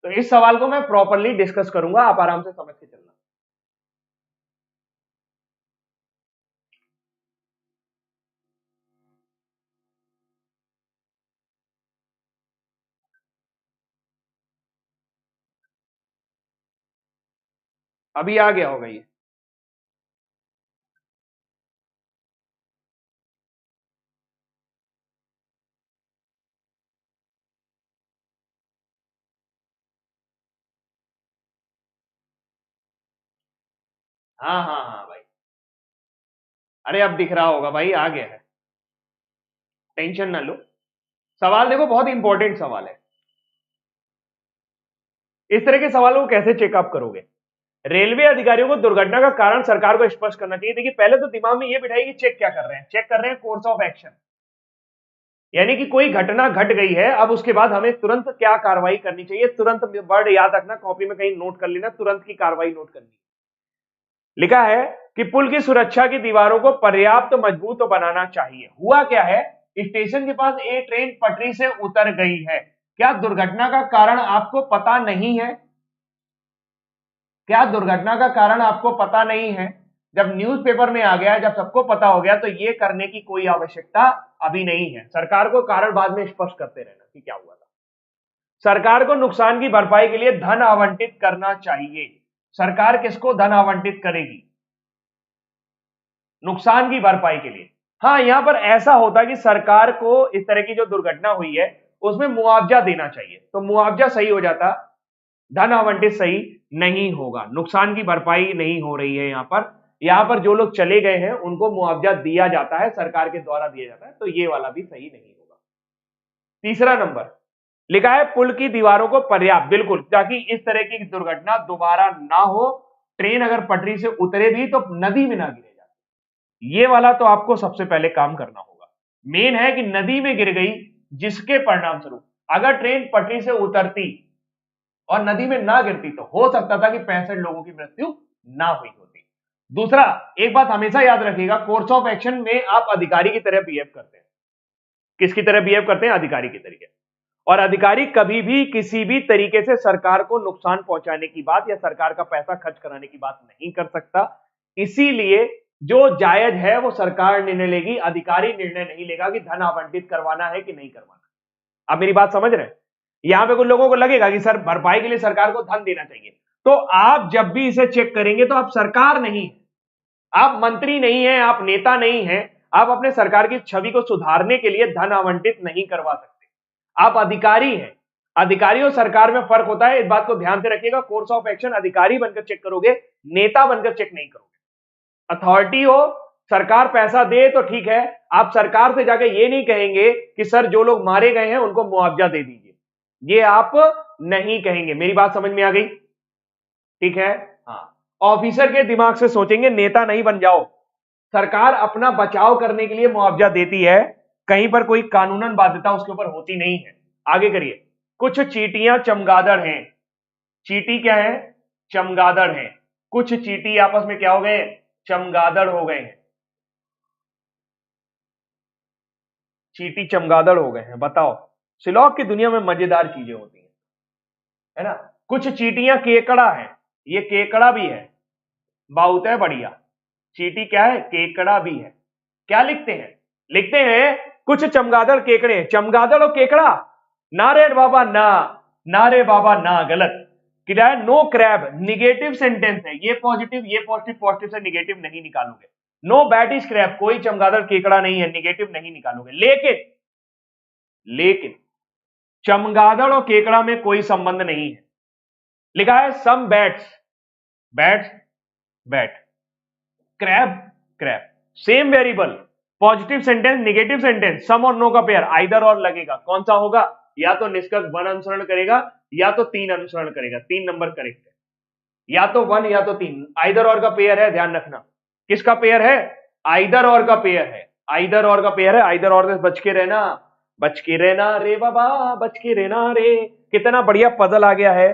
तो इस सवाल को मैं प्रॉपरली डिस्कस करूंगा, आप आराम से समझ के चलना। अभी आ गया होगा ये। हाँ हाँ हाँ भाई, अरे अब दिख रहा होगा भाई, आ गया है, टेंशन ना लो। सवाल देखो, बहुत इंपॉर्टेंट सवाल है। इस तरह के सवालों को कैसे चेकअप करोगे? रेलवे अधिकारियों को दुर्घटना का कारण सरकार को स्पष्ट करना चाहिए। देखिए, पहले तो दिमाग में ये बिठाइए कि चेक क्या कर रहे हैं, चेक कर रहे हैं कोर्स ऑफ एक्शन, यानी कि कोई घटना घट गई है, अब उसके बाद हमें तुरंत क्या कार्रवाई करनी चाहिए। तुरंत वर्ड याद रखना, कॉपी में कहीं नोट कर लेना, तुरंत की कार्रवाई नोट करनी। लिखा है कि पुल की सुरक्षा की दीवारों को पर्याप्त मजबूत बनाना चाहिए। हुआ क्या है, स्टेशन के पास एक ट्रेन पटरी से उतर गई है। क्या दुर्घटना का कारण आपको पता नहीं है? क्या दुर्घटना का कारण आपको पता नहीं है? जब न्यूज़पेपर में आ गया, जब सबको पता हो गया, तो ये करने की कोई आवश्यकता अभी नहीं है। सरकार को कारण बाद में स्पष्ट करते रहना कि क्या हुआ था। सरकार को नुकसान की भरपाई के लिए धन आवंटित करना चाहिए। सरकार किसको धन आवंटित करेगी? नुकसान की भरपाई के लिए। हाँ, यहां पर ऐसा होता है कि सरकार को इस तरह की जो दुर्घटना हुई है उसमें मुआवजा देना चाहिए, तो मुआवजा सही हो जाता, धन आवंटित सही नहीं होगा। नुकसान की भरपाई नहीं हो रही है यहां पर जो लोग चले गए हैं उनको मुआवजा दिया जाता है, सरकार के द्वारा दिया जाता है, तो ये वाला भी सही नहीं होगा। तीसरा नंबर लिखा है पुल की दीवारों को पर्याप्त, बिल्कुल, ताकि इस तरह की दुर्घटना दोबारा ना हो। ट्रेन अगर पटरी से उतरे भी तो नदी में ना गिरे जाए, ये वाला तो आपको सबसे पहले काम करना होगा। मेन है कि नदी में गिर गई, जिसके परिणाम स्वरूप अगर ट्रेन पटरी से उतरती और नदी में ना गिरती तो हो सकता था कि 65 लोगों की मृत्यु ना हुई होती। दूसरा, एक बात हमेशा याद रखिएगा, कोर्स ऑफ एक्शन में आप अधिकारी की तरह बिहेव करते हैं। किसकी तरह बिहेव करते हैं? अधिकारी की तरीके। और अधिकारी कभी भी किसी भी तरीके से सरकार को नुकसान पहुंचाने की बात या सरकार का पैसा खर्च कराने की बात नहीं कर सकता। इसीलिए जो जायज है वो सरकार निर्णय लेगी, अधिकारी निर्णय नहीं लेगा कि धन आवंटित करवाना है कि नहीं करवाना। आप मेरी बात समझ रहे हैं? यहां पे कुछ लोगों को लगेगा कि सर भरपाई के लिए सरकार को धन देना चाहिए, तो आप जब भी इसे चेक करेंगे तो आप सरकार नहीं है, आप मंत्री नहीं है, आप नेता नहीं है, आप अपने सरकार की छवि को सुधारने के लिए धन आवंटित नहीं करवा सकते, आप अधिकारी हैं। अधिकारी और सरकार में फर्क होता है, इस बात को ध्यान से रखिएगा। कोर्स ऑफ एक्शन अधिकारी बनकर चेक करोगे, नेता बनकर चेक नहीं करोगे। अथॉरिटी हो, सरकार पैसा दे तो ठीक है, आप सरकार से जाके ये नहीं कहेंगे कि सर जो लोग मारे गए हैं उनको मुआवजा दे दीजिए, ये आप नहीं कहेंगे। मेरी बात समझ में आ गई? ठीक है। हाँ, ऑफिसर के दिमाग से सोचेंगे, नेता नहीं बन जाओ। सरकार अपना बचाव करने के लिए मुआवजा देती है, कहीं पर कोई कानूनन बाध्यता उसके ऊपर होती नहीं है। आगे करिए। कुछ चींटियां चमगादड़ हैं। चींटी क्या है? चमगादड़ हैं। कुछ चींटी आपस में क्या हो गए? चमगादड़ हो गए हैं। चींटी चमगादड़ हो गए हैं। बताओ, सिलॉक की दुनिया में मजेदार चीजें होती हैं, है ना। कुछ चींटियां केकड़ा है, ये केकड़ा भी है, बहुत है बढ़िया। चींटी क्या है? केकड़ा भी है। क्या लिखते हैं? लिखते हैं कुछ चमगादड़ केकड़े। चमगादड़ और केकड़ा? ना रे बाबा ना, ना रे बाबा ना, गलत। क्या है? नो क्रैब, निगेटिव सेंटेंस है, ये पॉजिटिव ये पॉजिटिव, पॉजिटिव से निगेटिव नहीं निकालोगे। नो बैट क्रैब, कोई चमगादड़ केकड़ा नहीं है, निगेटिव नहीं निकालोगे। लेकिन चमगादड़ और केकड़ा में कोई संबंध नहीं है। लिखा है some bats, bats bat, crab crab, same variable, positive sentence negative sentence, some और नो का पेयर, आइदर और लगेगा। कौन सा होगा? या तो निष्कर्ष 1 अनुसरण करेगा या तो 3 अनुसरण करेगा। 3 नंबर करेक्ट है, या तो 1 या तो 3। आइदर और का पेयर है, ध्यान रखना। किसका पेयर है? आइदर और का पेयर है, आइदर और का पेयर है। आइदर और से बच के रहना, बच के रहना रे बाबा, बच के रहना रे। कितना बढ़िया पजल आ गया है।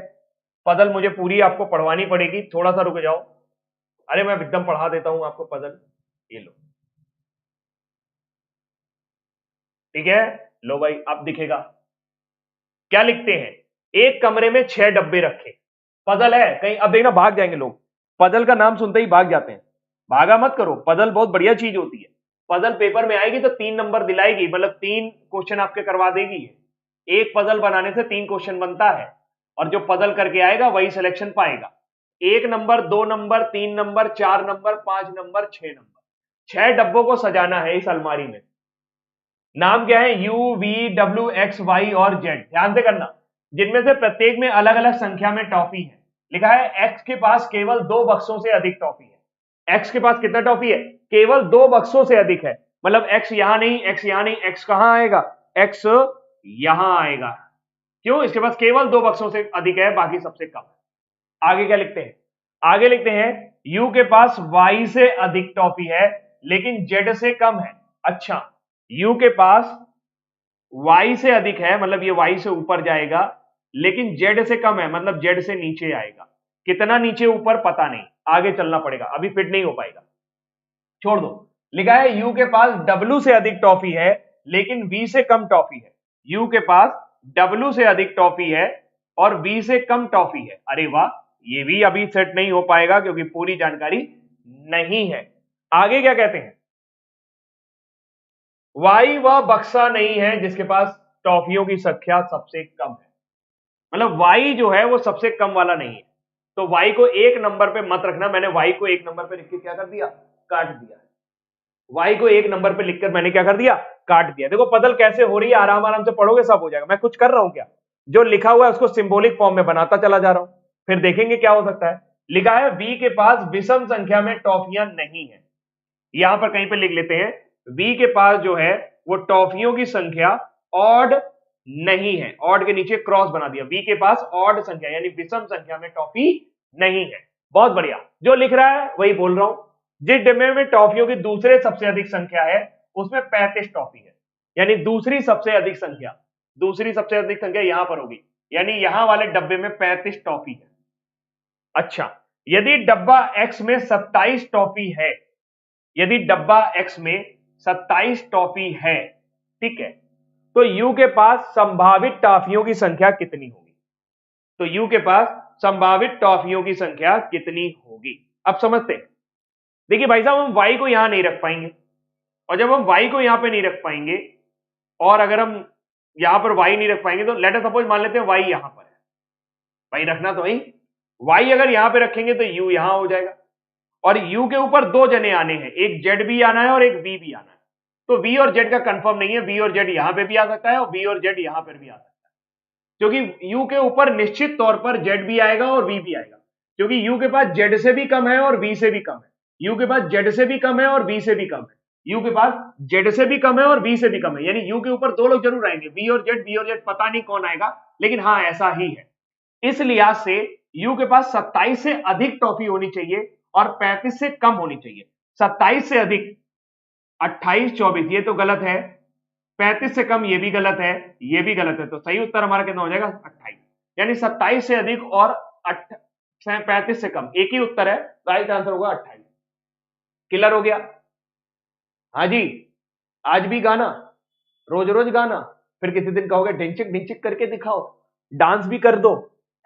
पजल मुझे पूरी आपको पढ़वानी पड़ेगी, थोड़ा सा रुक जाओ। अरे मैं एकदम पढ़ा देता हूं आपको पजल, ये लो, ठीक है। लो भाई, अब दिखेगा। क्या लिखते हैं? एक कमरे में 6 डब्बे रखे, पजल है कहीं। अब देखना भाग जाएंगे लोग, पजल का नाम सुनते ही भाग जाते हैं। भागा मत करो, पजल बहुत बढ़िया चीज होती है। पजल पेपर में आएगी तो 3 नंबर दिलाएगी, मतलब 3 क्वेश्चन आपके करवा देगी। एक पजल बनाने से 3 क्वेश्चन बनता है, और जो पजल करके आएगा वही सिलेक्शन पाएगा। 1 number, 2 number, 3 number, 4 number, 5 number, 6 number. 6 डब्बों को सजाना है इस अलमारी में। नाम क्या है? U, V, W, X, Y और जेड। ध्यान से करना, जिनमें से प्रत्येक में अलग अलग संख्या में टॉफी है। लिखा है एक्स के पास केवल 2 बक्सों से अधिक टॉफी है। एक्स के पास कितना टॉफी है? केवल 2 बक्सों से अधिक है, मतलब एक्स यहां नहीं, एक्स यहां नहीं, एक्स कहां आएगा? एक्स यहां आएगा। क्यों? इसके पास केवल 2 बक्सों से अधिक है, बाकी सबसे कम है। आगे क्या लिखते हैं? आगे लिखते हैं यू के पास वाई से अधिक टॉफी है लेकिन जेड से कम है। अच्छा, यू के पास y से अधिक है, मतलब ये y से ऊपर जाएगा, लेकिन z से कम है, मतलब z से नीचे आएगा। कितना नीचे ऊपर पता नहीं, आगे चलना पड़ेगा, अभी फिट नहीं हो पाएगा, छोड़ दो। लिखा है u के पास w से अधिक टॉफी है लेकिन v से कम टॉफी है। u के पास w से अधिक टॉफी है और v से कम टॉफी है। अरे वाह, ये भी अभी सेट नहीं हो पाएगा क्योंकि पूरी जानकारी नहीं है। आगे क्या कहते हैं, वाई वह बक्सा नहीं है जिसके पास टॉफियों की संख्या सबसे कम है। मतलब वाई जो है वो सबसे कम वाला नहीं है, तो वाई को एक नंबर पे मत रखना। मैंने वाई को एक नंबर पे लिख के क्या कर दिया, काट दिया। वाई को एक नंबर पे लिखकर मैंने क्या कर दिया, काट दिया। देखो पजल कैसे हो रही है, आराम आराम से पढ़ोगे सब हो जाएगा। मैं कुछ कर रहा हूं क्या, जो लिखा हुआ है उसको सिंबॉलिक फॉर्म में बनाता चला जा रहा हूं, फिर देखेंगे क्या हो सकता है। लिखा है वी के पास विषम संख्या में टॉफियां नहीं है। यहां पर कहीं पे लिख लेते हैं, वी के पास जो है वो टॉफियों की संख्या ऑड नहीं है। ऑड के नीचे क्रॉस बना दिया, वी के पास ऑड संख्या यानी विषम संख्या में टॉफी नहीं है। बहुत बढ़िया, जो लिख रहा है वही बोल रहा हूं। जिस डिब्बे में टॉफियों की दूसरे सबसे अधिक संख्या है उसमें 35 टॉफी है, यानी दूसरी सबसे अधिक संख्या, दूसरी सबसे अधिक संख्या यहां पर होगी, यानी यहां वाले डब्बे में 35 टॉफी है। अच्छा, यदि डब्बा एक्स में 27 टॉफी है, यदि डब्बा एक्स में 27 टॉफी है, ठीक है, तो यू के पास संभावित टॉफियों की संख्या कितनी होगी। तो यू के पास संभावित टॉफियों की संख्या कितनी होगी, अब समझते हैं। देखिए भाई साहब, हम y को यहां नहीं रख पाएंगे, और जब हम y को यहां पे नहीं रख पाएंगे, और अगर हम यहां पर y नहीं रख पाएंगे, तो लेट अस सपोज मान लेते हैं y यहां पर है, y रखना तो वही, y अगर यहां पे रखेंगे तो u यहां हो जाएगा, और u के ऊपर दो जने आने हैं, एक z भी आना है और एक v भी आना है। तो v और z का कंफर्म नहीं है, v और z यहां पे भी आ सकता है और v और z यहां पर भी आ सकता है, क्योंकि u के ऊपर निश्चित तौर पर z भी आएगा और v भी आएगा, क्योंकि u के पास z से भी कम है और v से भी कम है, u के पास z से भी कम है और v से भी कम है, u के पास z से भी कम है और v से भी कम है, यानी u के ऊपर दो लोग जरूर आएंगे, v और z पता नहीं कौन आएगा, लेकिन हाँ ऐसा ही है। इस लिहाज से u के पास 27 से अधिक टॉफी होनी चाहिए और 35 से कम होनी चाहिए। 27 से अधिक 28, 24 ये तो गलत है, 35 से कम ये भी गलत है, ये भी गलत है, तो सही उत्तर हमारा कितना हो जाएगा 28, यानी 27 से अधिक और 35 से कम, एक ही उत्तर है, राइट आंसर होगा 28। क्लियर हो गया? हाँ जी, आज भी गाना, रोज रोज गाना, फिर किसी दिन कहोगे ढिंचिक ढिंचिक करके दिखाओ, डांस भी कर दो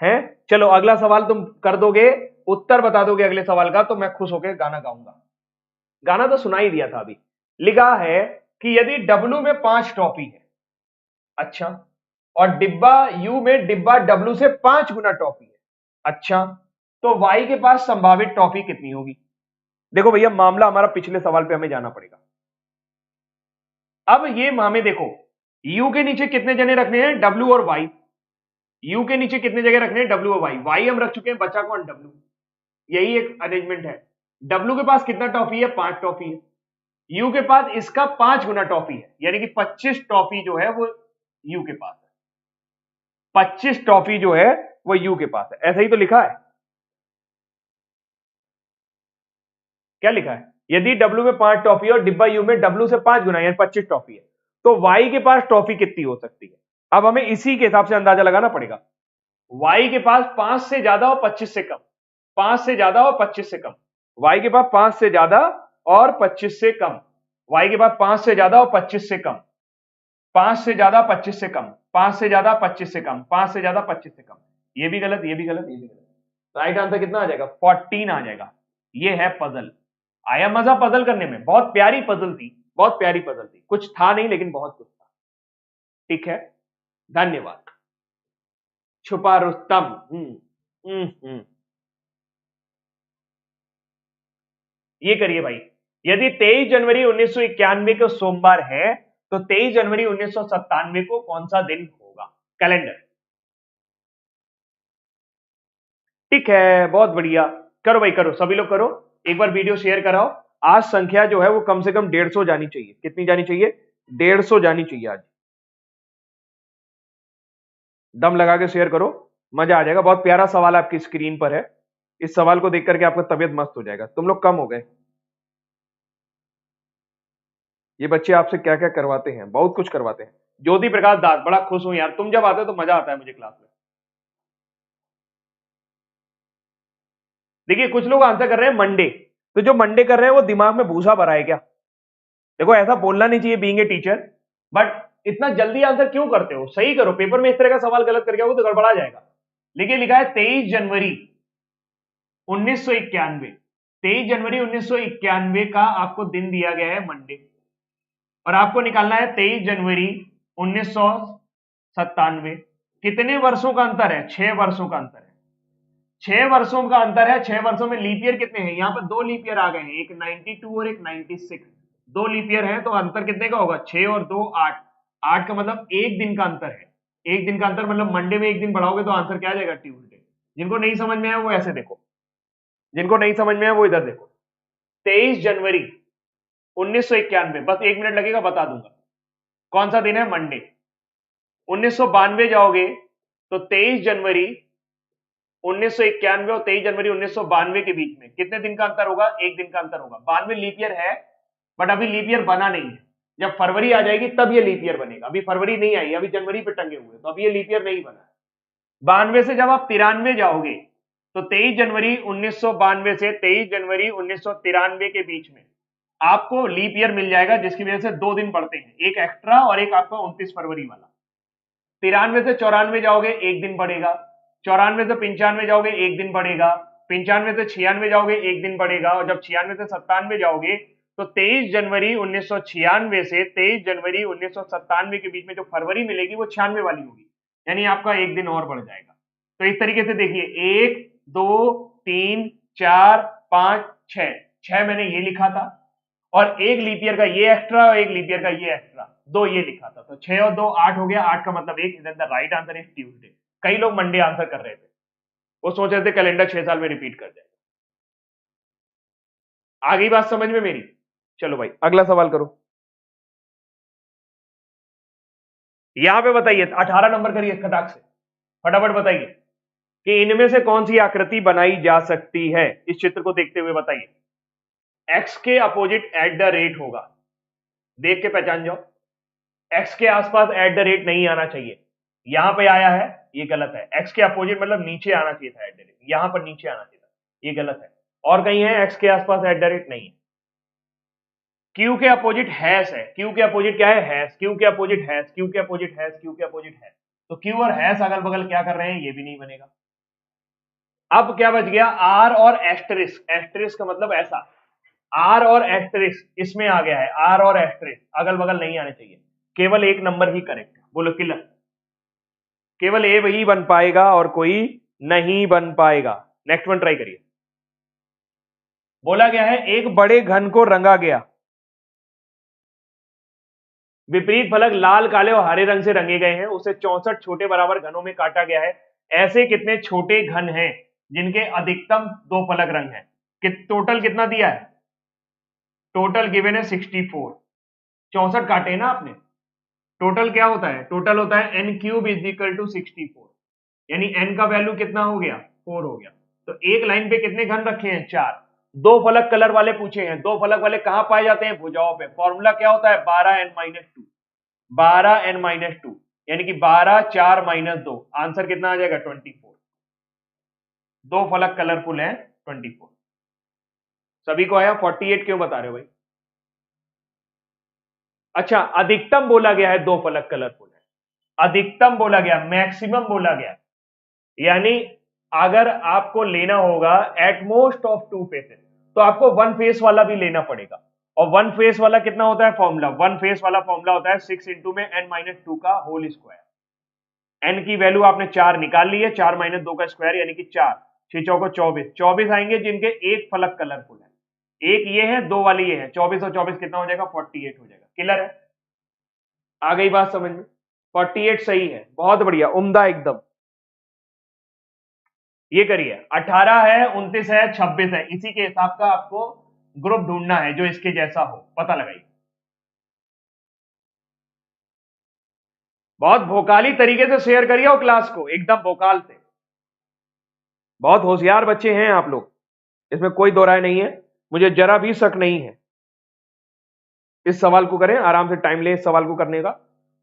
है। चलो अगला सवाल तुम कर दोगे, उत्तर बता दोगे अगले सवाल का, तो मैं खुश होकर गाना गाऊंगा। गाना तो सुना ही दिया था अभी। लिखा है कि यदि डब्लू में 5 टॉफी है, अच्छा, और डिब्बा यू में डिब्बा डब्लू से 5 गुना टॉफी है, अच्छा, तो वाई के पास संभावित टॉफी कितनी होगी। देखो भैया, मामला हमारा पिछले सवाल पे हमें जाना पड़ेगा। अब ये मामे देखो, यू के नीचे कितने जने रखने हैं, डब्लू और वाई। यू के नीचे कितने जगह रखने हैं, डब्लू और वाई। वाई हम रख चुके हैं, बचा कौन, डब्लू। यही एक अरेंजमेंट है। डब्लू के पास कितना टॉफी है, 5 टॉफी है। यू के पास इसका 5 गुना टॉफी है, यानी कि 25 टॉफी जो है वो यू के पास है। 25 टॉफी जो है वो यू के पास है, ऐसा ही तो लिखा है। क्या लिखा है, यदि डब्लू में 5 टॉफी और डिब्बा यू में डब्लू से 5 गुना यानी 25 टॉफी है, तो वाई के पास टॉफी कितनी हो सकती है। अब हमें इसी के हिसाब से अंदाजा लगाना पड़ेगा। वाई के पास 5 से ज्यादा और 25 से कम, 5 से ज्यादा और 25 से कम, वाई के पास 5 से ज्यादा और 25 से कम, वाई के पास 5 से ज्यादा और 25 से कम, 5 से ज्यादा 25 से कम, 5 से ज्यादा 25 से कम, 5 से ज्यादा 25 से कम। ये भी गलत, ये भी गलत, ये भी गलत। राइट आंसर कितना आ जाएगा, 14 आ जाएगा। ये है पजल। आया मजा पजल करने में, बहुत प्यारी पजल थी, बहुत प्यारी पजल थी, कुछ था नहीं लेकिन बहुत कुछ था। ठीक है, धन्यवाद। छुपा रुस्तम। ये करिए भाई, यदि 23 जनवरी 1991 को सोमवार है, तो 23 जनवरी 1997 को कौन सा दिन होगा, कैलेंडर। ठीक है, बहुत बढ़िया, करो भाई करो, सभी लोग करो, एक बार वीडियो शेयर कराओ। आज संख्या जो है वो कम से कम 150 जानी चाहिए। कितनी जानी चाहिए, 150 जानी चाहिए आज। दम लगा के शेयर करो, मजा आ जाएगा। बहुत प्यारा सवाल आपकी स्क्रीन पर है, इस सवाल को देख करके आपका तबियत मस्त हो जाएगा। तुम लोग कम हो गए, ये बच्चे आपसे क्या क्या करवाते हैं, बहुत कुछ करवाते हैं। ज्योति प्रकाश दास, बड़ा खुश हूं यार, तुम जब आते हो तो मजा आता है मुझे क्लास में। देखिए कुछ लोग आंसर कर रहे हैं मंडे, तो जो मंडे कर रहे हैं वो दिमाग में भूसा भरा है क्या। देखो ऐसा बोलना नहीं चाहिए बीइंग ए टीचर, बट इतना जल्दी आंसर क्यों करते हो, सही करो। पेपर में इस तरह का सवाल गलत करके आओगे तो गड़बड़ा जाएगा। लिखिए, लिखा है 23 जनवरी 1991, 23 जनवरी 1991 का आपको दिन दिया गया है मंडे, और आपको निकालना है 23 जनवरी 1997। कितने वर्षों का अंतर है? 6 वर्षों का अंतर है। 6 वर्षों का अंतर है। 6 वर्षों में लीप ईयर कितने हैं? यहां पर 2 लीप ईयर आ गए हैं, एक 92 और एक 96। 2 लीप ईयर है तो अंतर कितने का होगा? 6 और 2 8। 8 का मतलब एक दिन का अंतर है। एक दिन का अंतर मतलब मंडे में एक दिन बढ़ाओगे तो आंसर क्या आ जाएगा? ट्यूसडे। जिनको नहीं समझ में आया वो ऐसे देखो, जिनको नहीं समझ में आया वो इधर देखो। 23 जनवरी 1991, बस 1 मिनट लगेगा, बता दूंगा कौन सा दिन है। मंडे। 1992 जाओगे तो 23 जनवरी 1991 और 23 जनवरी 1992 के बीच में कितने दिन का अंतर होगा? एक दिन का अंतर होगा। 92 लीप ईयर है, बट अभी लीप ईयर बना नहीं है। जब फरवरी आ जाएगी तब ये लीप ईयर बनेगा। अभी फरवरी नहीं आई, अभी जनवरी पे टंगे हुए, तो अभी ये लीप ईयर नहीं बना। 92 से जब आप 93 जाओगे तो 23 जनवरी 1992 से 23 जनवरी 1993 के बीच में आपको लीप ईयर मिल जाएगा, जिसकी वजह से 2 दिन बढ़ते हैं, एक एक्स्ट्रा और एक आपका 29 फरवरी वाला। 93 से 94 जाओगे एक दिन बढ़ेगा, 94 से 95 जाओगे एक दिन बढ़ेगा, 95 से 96 जाओगे एक दिन बढ़ेगा, और जब 96 से 97 जाओगे तो 23 जनवरी 1996 से 23 जनवरी 1997 के बीच में जो फरवरी मिलेगी वो 96 वाली होगी, यानी आपका एक दिन और बढ़ जाएगा। तो इस तरीके से देखिए, 1 2 3 4 5 6, 6 मैंने ये लिखा था, और एक लीप ईयर का ये एक्स्ट्रा और एक लीप ईयर का ये एक्स्ट्रा, 2 ये लिखा था। तो 6 और 2 8 हो गया, 8 का मतलब 1। Then the right answer is Tuesday. कई लोग मंडे आंसर कर रहे थे, वो सोच रहे थे कैलेंडर 6 साल में रिपीट कर जाएगा। आ गई बात समझ में मेरी? चलो भाई अगला सवाल करो। यहां पे बताइए, 18 नंबर करिए खटाक से, फटाफट बताइए कि इनमें से कौन सी आकृति बनाई जा सकती है। इस चित्र को देखते हुए बताइए। एक्स के अपोजिट एट द रेट होगा, देख के पहचान जाओ। एक्स के आसपास एट द रेट नहीं आना चाहिए, यहां पे आया है, ये गलत है। एक्स के अपोजिट मतलब नीचे आना चाहिए था एट द रेट, यहां पर नीचे आना चाहिए था, ये गलत है। और कहीं है एक्स के आसपास एट द रेट नहीं है। क्यू के अपोजिट हैश है, क्यू के अपोजिट क्या है? हैश। क्यू के अपोजिट हैश, क्यू के अपोजिट हैश, क्यू के अपोजिट हैश। तो क्यू और हैश अगल बगल क्या कर रहे हैं? ये भी नहीं बनेगा। अब क्या बच गया? आर और एस्टरिस्क। एस्टरिस्क का मतलब ऐसा, आर और एस्टरिस्क इसमें आ गया है। आर और एस्टरिस्क अगल बगल नहीं आने चाहिए, केवल एक नंबर ही करेक्ट। बोलो किलर, केवल ए वही बन पाएगा और कोई नहीं बन पाएगा। नेक्स्ट वन ट्राई करिए। बोला गया है एक बड़े घन को रंगा गया, विपरीत फलक लाल काले और हरे रंग से रंगे गए हैं, उसे 64 छोटे बराबर घनों में काटा गया है। ऐसे कितने छोटे घन हैं जिनके अधिकतम 2 फलक रंग है? टोटल कितना दिया है? टोटल गिवन है 64। 64 काटे हैं ना आपने। टोटल क्या होता है? टोटल होता है n cube is equal to 64, यानी n का वैल्यू कितना हो गया? 4 हो गया। तो एक लाइन पे कितने घन रखे हैं? 4। 2 फलक कलर वाले पूछे हैं, 2 फलक वाले कहां पाए जाते हैं? भुजाओं पे। फॉर्मूला क्या होता है? 12n-2, 12n-2, यानी कि 12 4 -2, आंसर कितना आ जाएगा? 24। 2 फलक कलरफुल है, 24। सभी को आया? 48 क्यों बता रहे हो भाई? अच्छा, अधिकतम बोला गया है 2 फलक कलरफुल है, अधिकतम बोला गया, मैक्सिमम बोला गया, यानी अगर आपको लेना होगा एट मोस्ट ऑफ 2 फेसेस तो आपको 1 फेस वाला भी लेना पड़ेगा। और 1 फेस वाला कितना होता है? फॉर्मूला 1 फेस वाला फॉर्मूला होता है 6 इंटू में n-2 का होल स्क्वायर। n की वैल्यू आपने 4 निकाल ली है, 4 - 2 का स्क्वायर यानी कि 4, 6 चौको 24, 24 आएंगे जिनके एक फलक कलरफुल है। एक ये है, 2 वाली ये है, 24 और 24 कितना हो जाएगा? 48 हो जाएगा। क्लियर है? आ गई बात समझ में? 48 सही है, बहुत बढ़िया, उम्दा एकदम। ये करिए, 18 है, 29 है, 26 है, इसी के हिसाब का आपको ग्रुप ढूंढना है जो इसके जैसा हो, पता लगाइए। बहुत भोकाली तरीके से शेयर करिए वो क्लास को, एकदम भोकाल से। बहुत होशियार बच्चे हैं आप लोग, इसमें कोई दो राय नहीं है, मुझे जरा भी शक नहीं है। इस सवाल को करें आराम से, टाइम ले इस सवाल को करने का,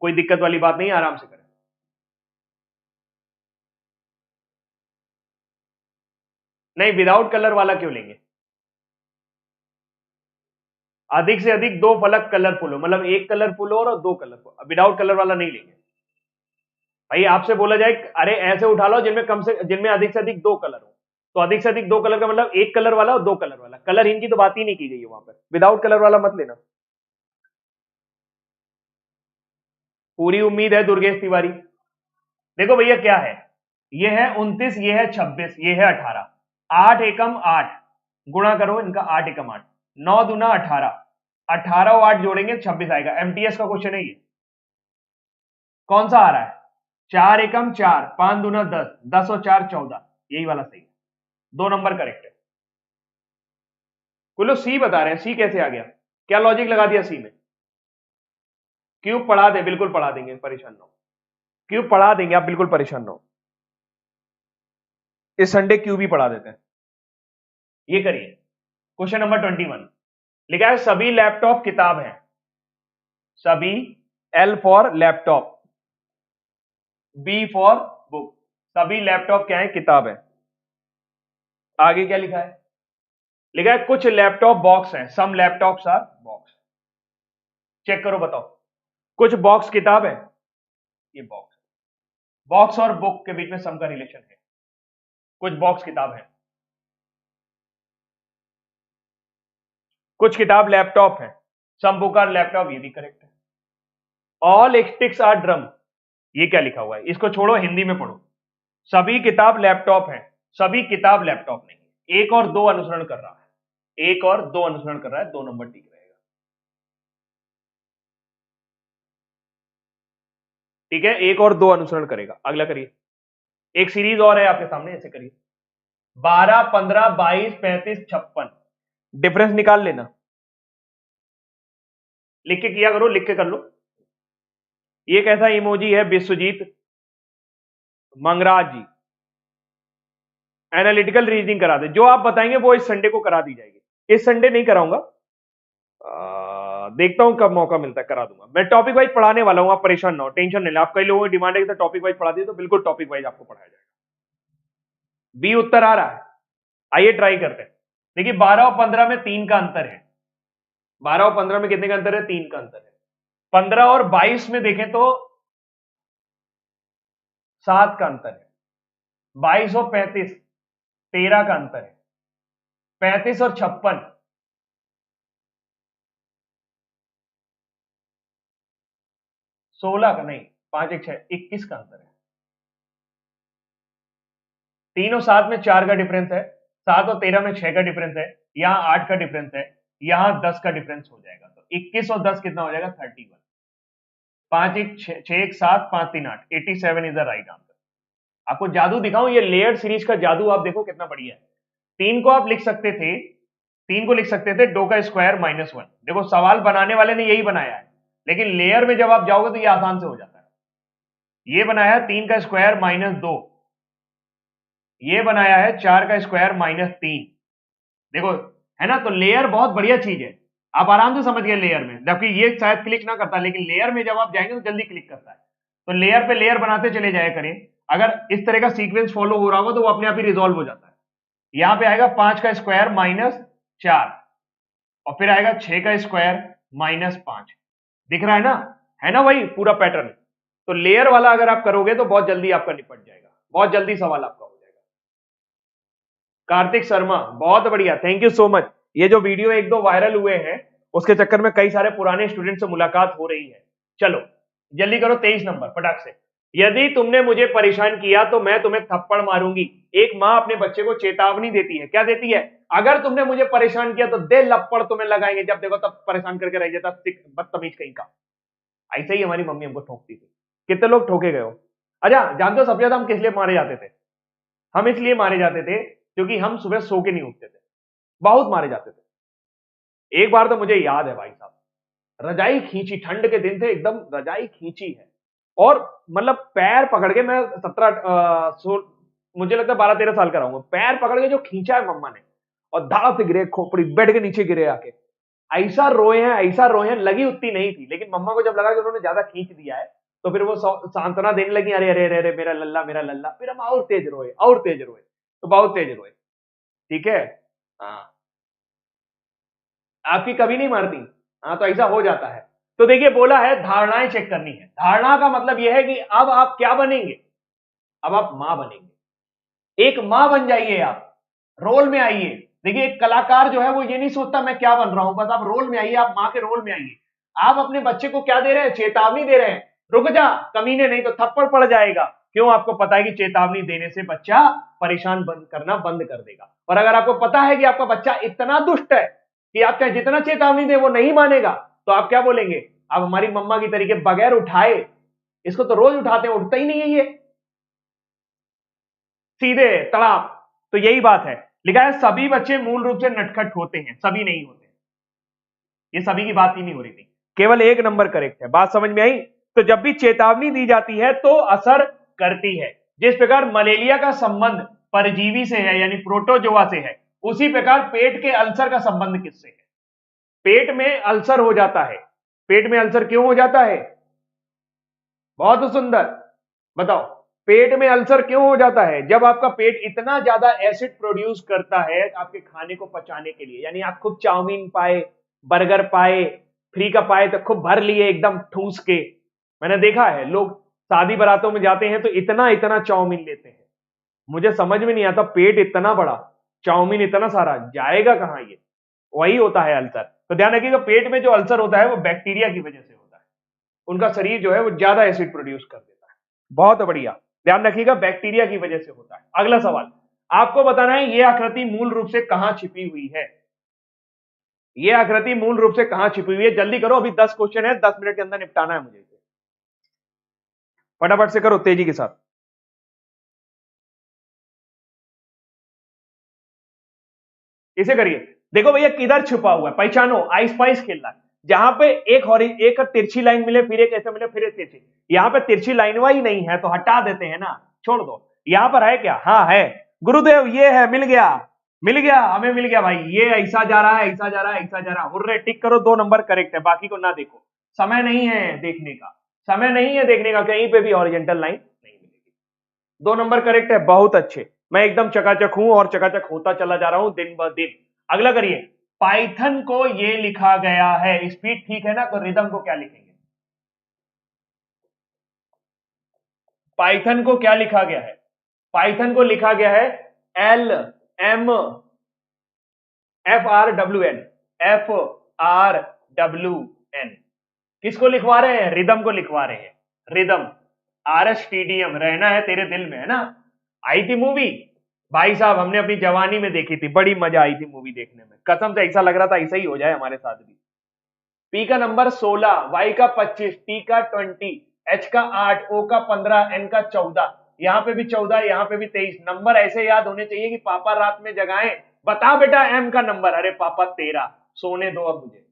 कोई दिक्कत वाली बात नहीं, आराम से करें। नहीं, विदाउट कलर वाला क्यों लेंगे? अधिक से अधिक 2 फलक कलरफुल हो, मतलब एक कलरफुल हो और 2 कलरफुल, विदाउट कलर वाला नहीं लेंगे भाई। आपसे बोला जाए अरे ऐसे उठा लो जिनमें अधिक से अधिक 2 कलर हो, तो अधिक से अधिक 2 कलर का मतलब 1 कलर वाला और 2 कलर वाला। कलरहीन की तो बात ही नहीं की गई है वहां पर, विदाउट कलर वाला मत लेना। पूरी उम्मीद है दुर्गेश तिवारी। देखो भैया क्या है, ये है 29, ये है 26, ये है 18। 8 एकम 8, गुणा करो इनका, 8 एकम 8, 9 दूना 18, 18 और 8 जोड़ेंगे 26 आएगा। एमटीएस का क्वेश्चन है ये। कौन सा आ रहा है? 4 एकम 4, 5 दूना 10, 10 और 4 14, यही वाला सही है, 2 नंबर करेक्ट है। कुछ लोग सी बता रहे हैं, सी कैसे आ गया, क्या लॉजिक लगा दिया सी में? क्यूब पढ़ा दे, बिल्कुल पढ़ा देंगे, परेशान ना हो। क्यूब पढ़ा देंगे आप, बिल्कुल परेशान ना हो। इस संडे क्यूब ही पढ़ा देते हैं। ये करिए, क्वेश्चन नंबर 21 लिखा है सभी लैपटॉप किताब है। सभी, L for laptop, B for book, सभी लैपटॉप क्या है? किताब है। आगे क्या लिखा है? लिखा है कुछ लैपटॉप बॉक्स है, सम लैपटॉप्स आर बॉक्स। चेक करो, बताओ कुछ बॉक्स किताब है, ये बॉक्स, बॉक्स और बुक के बीच में सम का रिलेशन है। कुछ बॉक्स किताब है, कुछ किताब लैपटॉप है, सम बुक आर लैपटॉप, ये भी करेक्ट है। ऑल स्टिक्स आर ड्रम, ये क्या लिखा हुआ है? इसको छोड़ो, हिंदी में पढ़ो। सभी किताब लैपटॉप है, सभी किताब लैपटॉप नहीं है। एक और दो अनुसरण कर रहा है, एक और दो अनुसरण कर रहा है, 2 नंबर ठीक रहेगा। ठीक है, एक और दो अनुसरण करेगा। अगला करिए, एक सीरीज और है आपके सामने, ऐसे करिए। 12, 15, 22, 35, 56, डिफरेंस निकाल लेना। लिख के किया करो, लिख के कर लो। ये कैसा इमोजी है? विश्वजीत मंगराज जी, एनालिटिकल रीजनिंग करा दे। जो आप बताएंगे वो इस संडे को करा दी जाएगी। इस संडे नहीं कराऊंगा, देखता हूं कब मौका मिलता है, करा दूंगा। मैं टॉपिक वाइज पढ़ाने वाला हूं, आप परेशान ना हो, टेंशन नहीं ले। आप कई लोगों की डिमांड है कि टॉपिक वाइज पढ़ा दिए, तो बिल्कुल टॉपिक वाइज आपको पढ़ाया जाएगा। बी उत्तर आ रहा है, आइए ट्राई करते हैं। देखिए 12 और 15 में 3 का अंतर है। 12 और 15 में कितने का अंतर है? 3 का अंतर है। 15 और 22 में देखें तो 7 का अंतर है। 22 और 35 13 का अंतर है। 35 और 56 16 का नहीं, 5 1 6 21 का अंतर है। 3 और 7 में 4 का डिफरेंस है, 7 और 13 में 6 का डिफरेंस है, यहां 8 का डिफरेंस है, यहां 10 का डिफरेंस हो जाएगा। तो 21 और 10 कितना हो जाएगा? 31। 5 1 6 1 7 5 3 8, 87 इज द राइट आंसर। आपको जादू दिखाऊं, ये लेयर्ड सीरीज का जादू आप देखो कितना बढ़िया है। 3 को आप लिख सकते थे, 3 को लिख सकते थे 2 का स्क्वायर माइनस 1। देखो सवाल बनाने वाले ने यही बनाया है, लेकिन लेयर में जब आप जाओगे तो ये आसान से हो जाता है। ये बनाया 3 का स्क्वायर माइनस 2, ये बनाया है 4 का स्क्वायर माइनस 3। देखो है ना, तो लेयर बहुत बढ़िया चीज है, आप आराम से समझ गए लेयर में। जबकि ये शायद क्लिक ना करता, लेकिन लेयर में जब आप जाएंगे तो जल्दी क्लिक करता है। तो लेयर पे लेयर बनाते चले जाया करें। अगर इस तरह का सीक्वेंस फॉलो हो रहा होगा तो वो अपने आप ही रिजॉल्व हो जाता है। यहां पे आएगा 5 का स्क्वायर माइनस 4, और फिर आएगा 6 का स्क्वायर माइनस 5। दिख रहा है ना वही पूरा पैटर्न। तो लेयर वाला अगर आप करोगे तो बहुत जल्दी आपका निपट जाएगा, बहुत जल्दी सवाल आपका हो जाएगा। कार्तिक शर्मा, बहुत बढ़िया, थैंक यू सो मच। ये जो वीडियो 1-2 वायरल हुए हैं, उसके चक्कर में कई सारे पुराने स्टूडेंट से मुलाकात हो रही है। चलो जल्दी करो, 23 नंबर फटाक से। यदि तुमने मुझे परेशान किया तो मैं तुम्हें थप्पड़ मारूंगी। एक मां अपने बच्चे को चेतावनी देती है, क्या देती है? अगर तुमने मुझे परेशान किया तो दे लप्पड़ तुम्हें लगाएंगे, जब देखो तब परेशान करके रह जाता, बदतमीज कहीं का। ऐसे ही हमारी मम्मी हमको ठोकती थी। कितने लोग ठोके गए हो? अच्छा जानते हो सबसे ज्यादा हम किस लिए मारे जाते थे? हम इसलिए मारे जाते थे क्योंकि हम सुबह सो के नहीं उठते थे, बहुत मारे जाते थे। एक बार तो मुझे याद है भाई साहब, रजाई खींची, ठंड के दिन थे एकदम, रजाई खींची है, और मतलब पैर पकड़ के, मैं 17 मुझे लगता है 12-13 साल का रहूंगा, पैर पकड़ के जो खींचा है मम्मा ने, और धाड़ से गिरे, खोपड़ी बेड के नीचे गिरे आके। ऐसा रोए हैं, ऐसा रोए हैं, लगी उतनी नहीं थी, लेकिन मम्मा को जब लगा कि उन्होंने ज्यादा खींच दिया है तो फिर वो सांत्वना देने लगी, अरे अरे अरे अरे मेरा लल्ला मेरा लल्ला। फिर हम और तेज रोए, और तेज रोए, तो बहुत तेज रोए। ठीक है, हाँ। आपकी कभी नहीं मारती? हाँ, तो ऐसा हो जाता है। तो देखिए बोला है धारणाएं चेक करनी है। धारणा का मतलब यह है कि अब आप क्या बनेंगे? अब आप मां बनेंगे, एक मां बन जाइए आप। रोल में आइए। देखिए एक कलाकार जो है वो ये नहीं सोचता मैं क्या बन रहा हूं, बस आप रोल में आइए, आप माँ के रोल में आइए। आप अपने बच्चे को क्या दे रहे हैं, चेतावनी दे रहे हैं, रुक जा कमीने, नहीं तो थप्पड़ पड़ जाएगा। क्यों, आपको पता है कि चेतावनी देने से बच्चा परेशान बंद करना बंद कर देगा। और अगर आपको पता है कि आपका बच्चा इतना दुष्ट है कि आप चाहे जितना चेतावनी दे वो नहीं मानेगा, तो आप क्या बोलेंगे, आप हमारी मम्मा की तरीके बगैर उठाए, इसको तो रोज उठाते हैं, उठता ही नहीं है ये, सीधे तड़ाप। तो यही बात है, लिखा है सभी बच्चे मूल रूप से नटखट होते हैं, सभी नहीं होते। ये सभी की बात ही नहीं हो रही थी, केवल एक नंबर करेक्ट है। बात समझ में आई। तो जब भी चेतावनी दी जाती है तो असर करती है। जिस प्रकार मलेरिया का संबंध परजीवी से है यानी प्रोटोजोआ से है, उसी प्रकार पेट के अल्सर का संबंध किससे है। पेट में अल्सर हो जाता है, पेट में अल्सर क्यों हो जाता है, बहुत सुंदर, बताओ पेट में अल्सर क्यों हो जाता है। जब आपका पेट इतना ज्यादा एसिड प्रोड्यूस करता है आपके खाने को पचाने के लिए, यानी आप खूब चाउमीन पाए, बर्गर पाए, फ्री का पाए तो खूब भर लिए एकदम ठूस के। मैंने देखा है लोग शादी बारातों में जाते हैं तो इतना इतना चाउमीन लेते हैं, मुझे समझ में नहीं आता, पेट इतना बड़ा, चाउमीन इतना सारा जाएगा कहां ये, वही होता है अल्सर। तो ध्यान रखिएगा पेट में जो अल्सर होता है वो बैक्टीरिया की वजह से होता है, उनका शरीर जो है वो ज्यादा एसिड प्रोड्यूस कर देता है। बहुत बढ़िया, ध्यान रखिएगा बैक्टीरिया की वजह से होता है। अगला सवाल आपको बताना है, ये आकृति मूल रूप से कहां छिपी हुई है। ये आकृति मूल रूप से कहां छिपी हुई है, जल्दी करो, अभी 10 क्वेश्चन है, 10 मिनट के अंदर निपटाना है मुझे इसे, फटाफट से करो तेजी के साथ। इसे करिए, देखो भैया किधर छुपा हुआ है, पहचानो, आइस पाइस खेलना है। जहां पे एक तिरछी लाइन मिले, फिर एक ऐसे मिले, फिर एक तिरछी, यहां पे तिरछी लाइन ही नहीं है तो हटा देते हैं ना, छोड़ दो। यहां पर है क्या, हाँ है, गुरुदेव ये है, मिल गया, मिल गया, हमें मिल गया भाई, ये ऐसा जा रहा है, ऐसा जा रहा है, ऐसा जा रहा है, हुर्रे, टिक करो, 2 नंबर करेक्ट है, बाकी को ना देखो, समय नहीं है देखने का, समय नहीं है देखने का, कहीं पे भी हॉरिजॉन्टल लाइन नहीं मिलेगी। 2 नंबर करेक्ट है, बहुत अच्छे, मैं एकदम चकाचक हूं और चकाचक होता चला जा रहा हूं दिन ब दिन। अगला करिए, पाइथन को ये लिखा गया है, स्पीड ठीक है ना, तो रिदम को क्या लिखेंगे, पाइथन को क्या लिखा गया है, पाइथन को लिखा गया है LMFRWN, FRWN, किसको लिखवा रहे हैं, रिदम को लिखवा रहे हैं, रिदम, RSTDM, रहना है तेरे दिल में, है ना। आई थी मूवी भाई साहब, हमने अपनी जवानी में देखी थी, बड़ी मजा आई थी मूवी देखने में, कसम से ऐसा लग रहा था ऐसा ही हो जाए हमारे साथ भी। पी का नंबर 16, वाई का 25, टी का 20, एच का 8, ओ का 15, एन का 14, यहां पे भी 14, यहां पे भी 23, नंबर ऐसे याद होने चाहिए कि पापा रात में जगाएं, बता बेटा एम का नंबर, अरे पापा 13, सोने दो अब मुझे,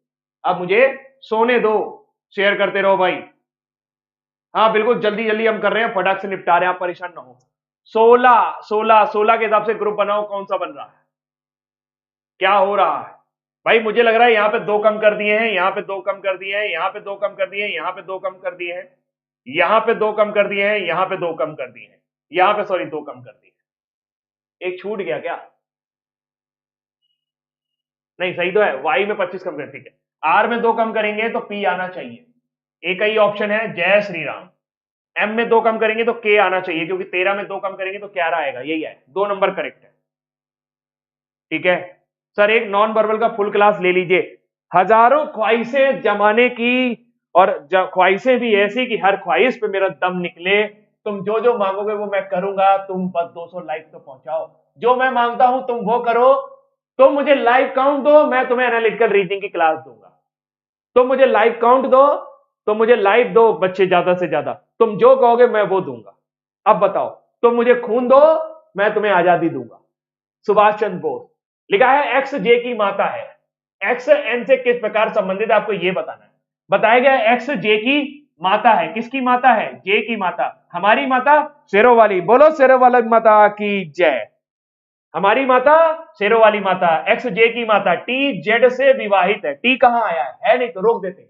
अब मुझे सोने दो। शेयर करते रहो भाई, हाँ बिल्कुल, जल्दी जल्दी हम कर रहे हैं, फटाक से निपटा रहे हैं, आप परेशान ना हो। 16 के हिसाब से ग्रुप बनाओ, कौन सा बन रहा है, क्या हो रहा है भाई, मुझे लग रहा है यहां पे 2 कम कर दिए हैं, यहां पे 2 कम कर दिए हैं, यहां पे 2 कम कर दिए हैं, यहां पे 2 कम कर दिए हैं, यहां पे 2 कम कर दिए हैं, यहां पे 2 कम कर दिए हैं, यहां पे सॉरी 2 कम कर दिए हैं, एक छूट गया क्या, नहीं सही तो है, वाई में 25 कम कर, ठीक है, आर में 2 कम करेंगे तो पी आना चाहिए, एक ही ऑप्शन है, जय श्री राम। एम में 2 कम करेंगे तो के आना चाहिए, क्योंकि 13 में 2 कम करेंगे तो 11 आएगा, यही है, 2 नंबर करेक्ट है, ठीक है। सर एक नॉन वर्बल का फुल क्लास ले लीजिए, हजारों ख्वाहिशें जमाने की, और ख्वाहिशें भी ऐसी कि हर ख्वाहिश पे मेरा दम निकले, तुम जो जो मांगोगे वो मैं करूंगा, तुम बस 200 लाइक तो पहुंचाओ, जो मैं मांगता हूं तुम वो करो, तुम मुझे लाइव काउंट दो, मैं तुम्हें एनालिटिकल रीजनिंग की क्लास दूंगा, तुम मुझे लाइव काउंट दो, तुम मुझे लाइव दो बच्चे ज्यादा से ज्यादा, तुम जो कहोगे मैं वो दूंगा। अब बताओ, तुम मुझे खून दो, मैं तुम्हें आजादी दूंगा। सुभाष चंद्र बोस। लिखा है एक्स जे की माता है, एक्स एन से किस प्रकार संबंधित है, आपको यह बताना है। बताया गया एक्स जे की माता है, किसकी माता है, जे की माता, हमारी माता शेरों वाली, बोलो शेरों वाली माता की जय, हमारी माता शेरों वाली माता, एक्स जे की माता, टी जेड से विवाहित है, टी कहां आया है नहीं तो रोक देते हैं,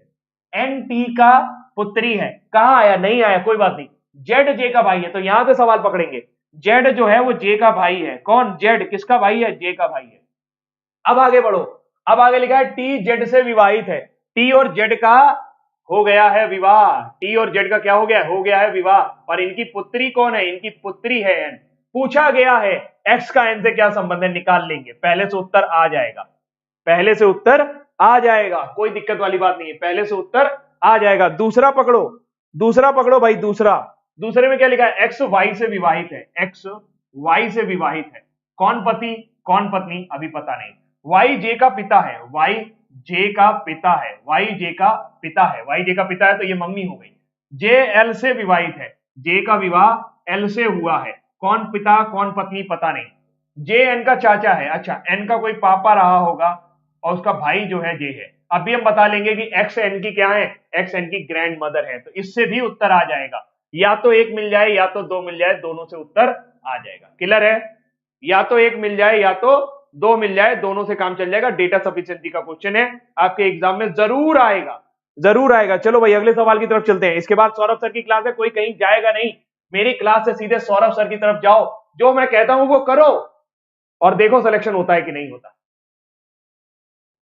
एन टी का पुत्री है, कहां आया, नहीं आया, कोई बात नहीं, जेड जे का भाई है, तो यहां से सवाल पकड़ेंगे, जेड जो है वो जे का भाई है, कौन, जेड किसका भाई है, जे का भाई है। अब आगे बढ़ो, अब आगे लिखा है टी जेड से विवाहित है, टी और जेड का हो गया है विवाह, टी और जेड का क्या हो गया है विवाह, और इनकी पुत्री कौन है, इनकी पुत्री है एन, पूछा गया है x का n से क्या संबंध है, निकाल लेंगे, पहले से उत्तर आ जाएगा, पहले से उत्तर आ जाएगा, कोई दिक्कत वाली बात नहीं है, पहले से उत्तर आ जाएगा। दूसरा पकड़ो, दूसरा पकड़ो भाई, दूसरा, दूसरे में क्या लिखा है, x y से विवाहित है, x y से विवाहित है, कौन पति कौन पत्नी अभी पता नहीं, y j का पिता है, y j का पिता है, y j का पिता है, y j का पिता है तो ये मम्मी हो गई, j l से विवाहित है, j का विवाह l से हुआ है, कौन पिता कौन पत्नी पता नहीं, j n का चाचा है, अच्छा n का कोई पापा रहा होगा और उसका भाई जो है j है, अभी हम बता लेंगे कि x n की क्या है, x n की ग्रैंड मदर है, तो इससे भी उत्तर आ जाएगा, या तो एक मिल जाए या तो दो मिल जाए, दोनों से उत्तर आ जाएगा, क्लियर है, या तो एक मिल जाए या तो दो मिल जाए, दोनों से काम चल जाएगा, डेटा सफिशिएंसी का क्वेश्चन है, आपके एग्जाम में जरूर आएगा, जरूर आएगा। चलो भाई अगले सवाल की तरफ चलते हैं, इसके बाद सौरभ सर की क्लास है, कोई कहीं जाएगा नहीं, मेरी क्लास से सीधे सौरभ सर की तरफ जाओ, जो मैं कहता हूं वो करो और देखो सिलेक्शन होता है कि नहीं होता।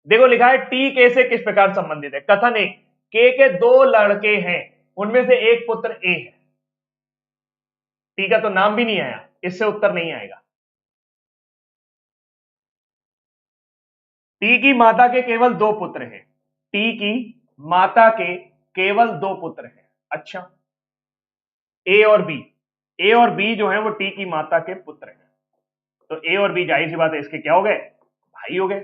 देखो लिखा है टी के से किस प्रकार संबंधित है, कथन एक, के दो लड़के हैं, उनमें से एक पुत्र ए है, टी का तो नाम भी नहीं आया, इससे उत्तर नहीं आएगा। टी की माता के केवल दो पुत्र हैं, टी की माता के केवल दो पुत्र हैं, अच्छा ए और बी, ए और बी जो है वो टी की माता के पुत्र हैं, तो ए और बी जाहिर सी बात है इसके क्या हो गए, भाई हो गए।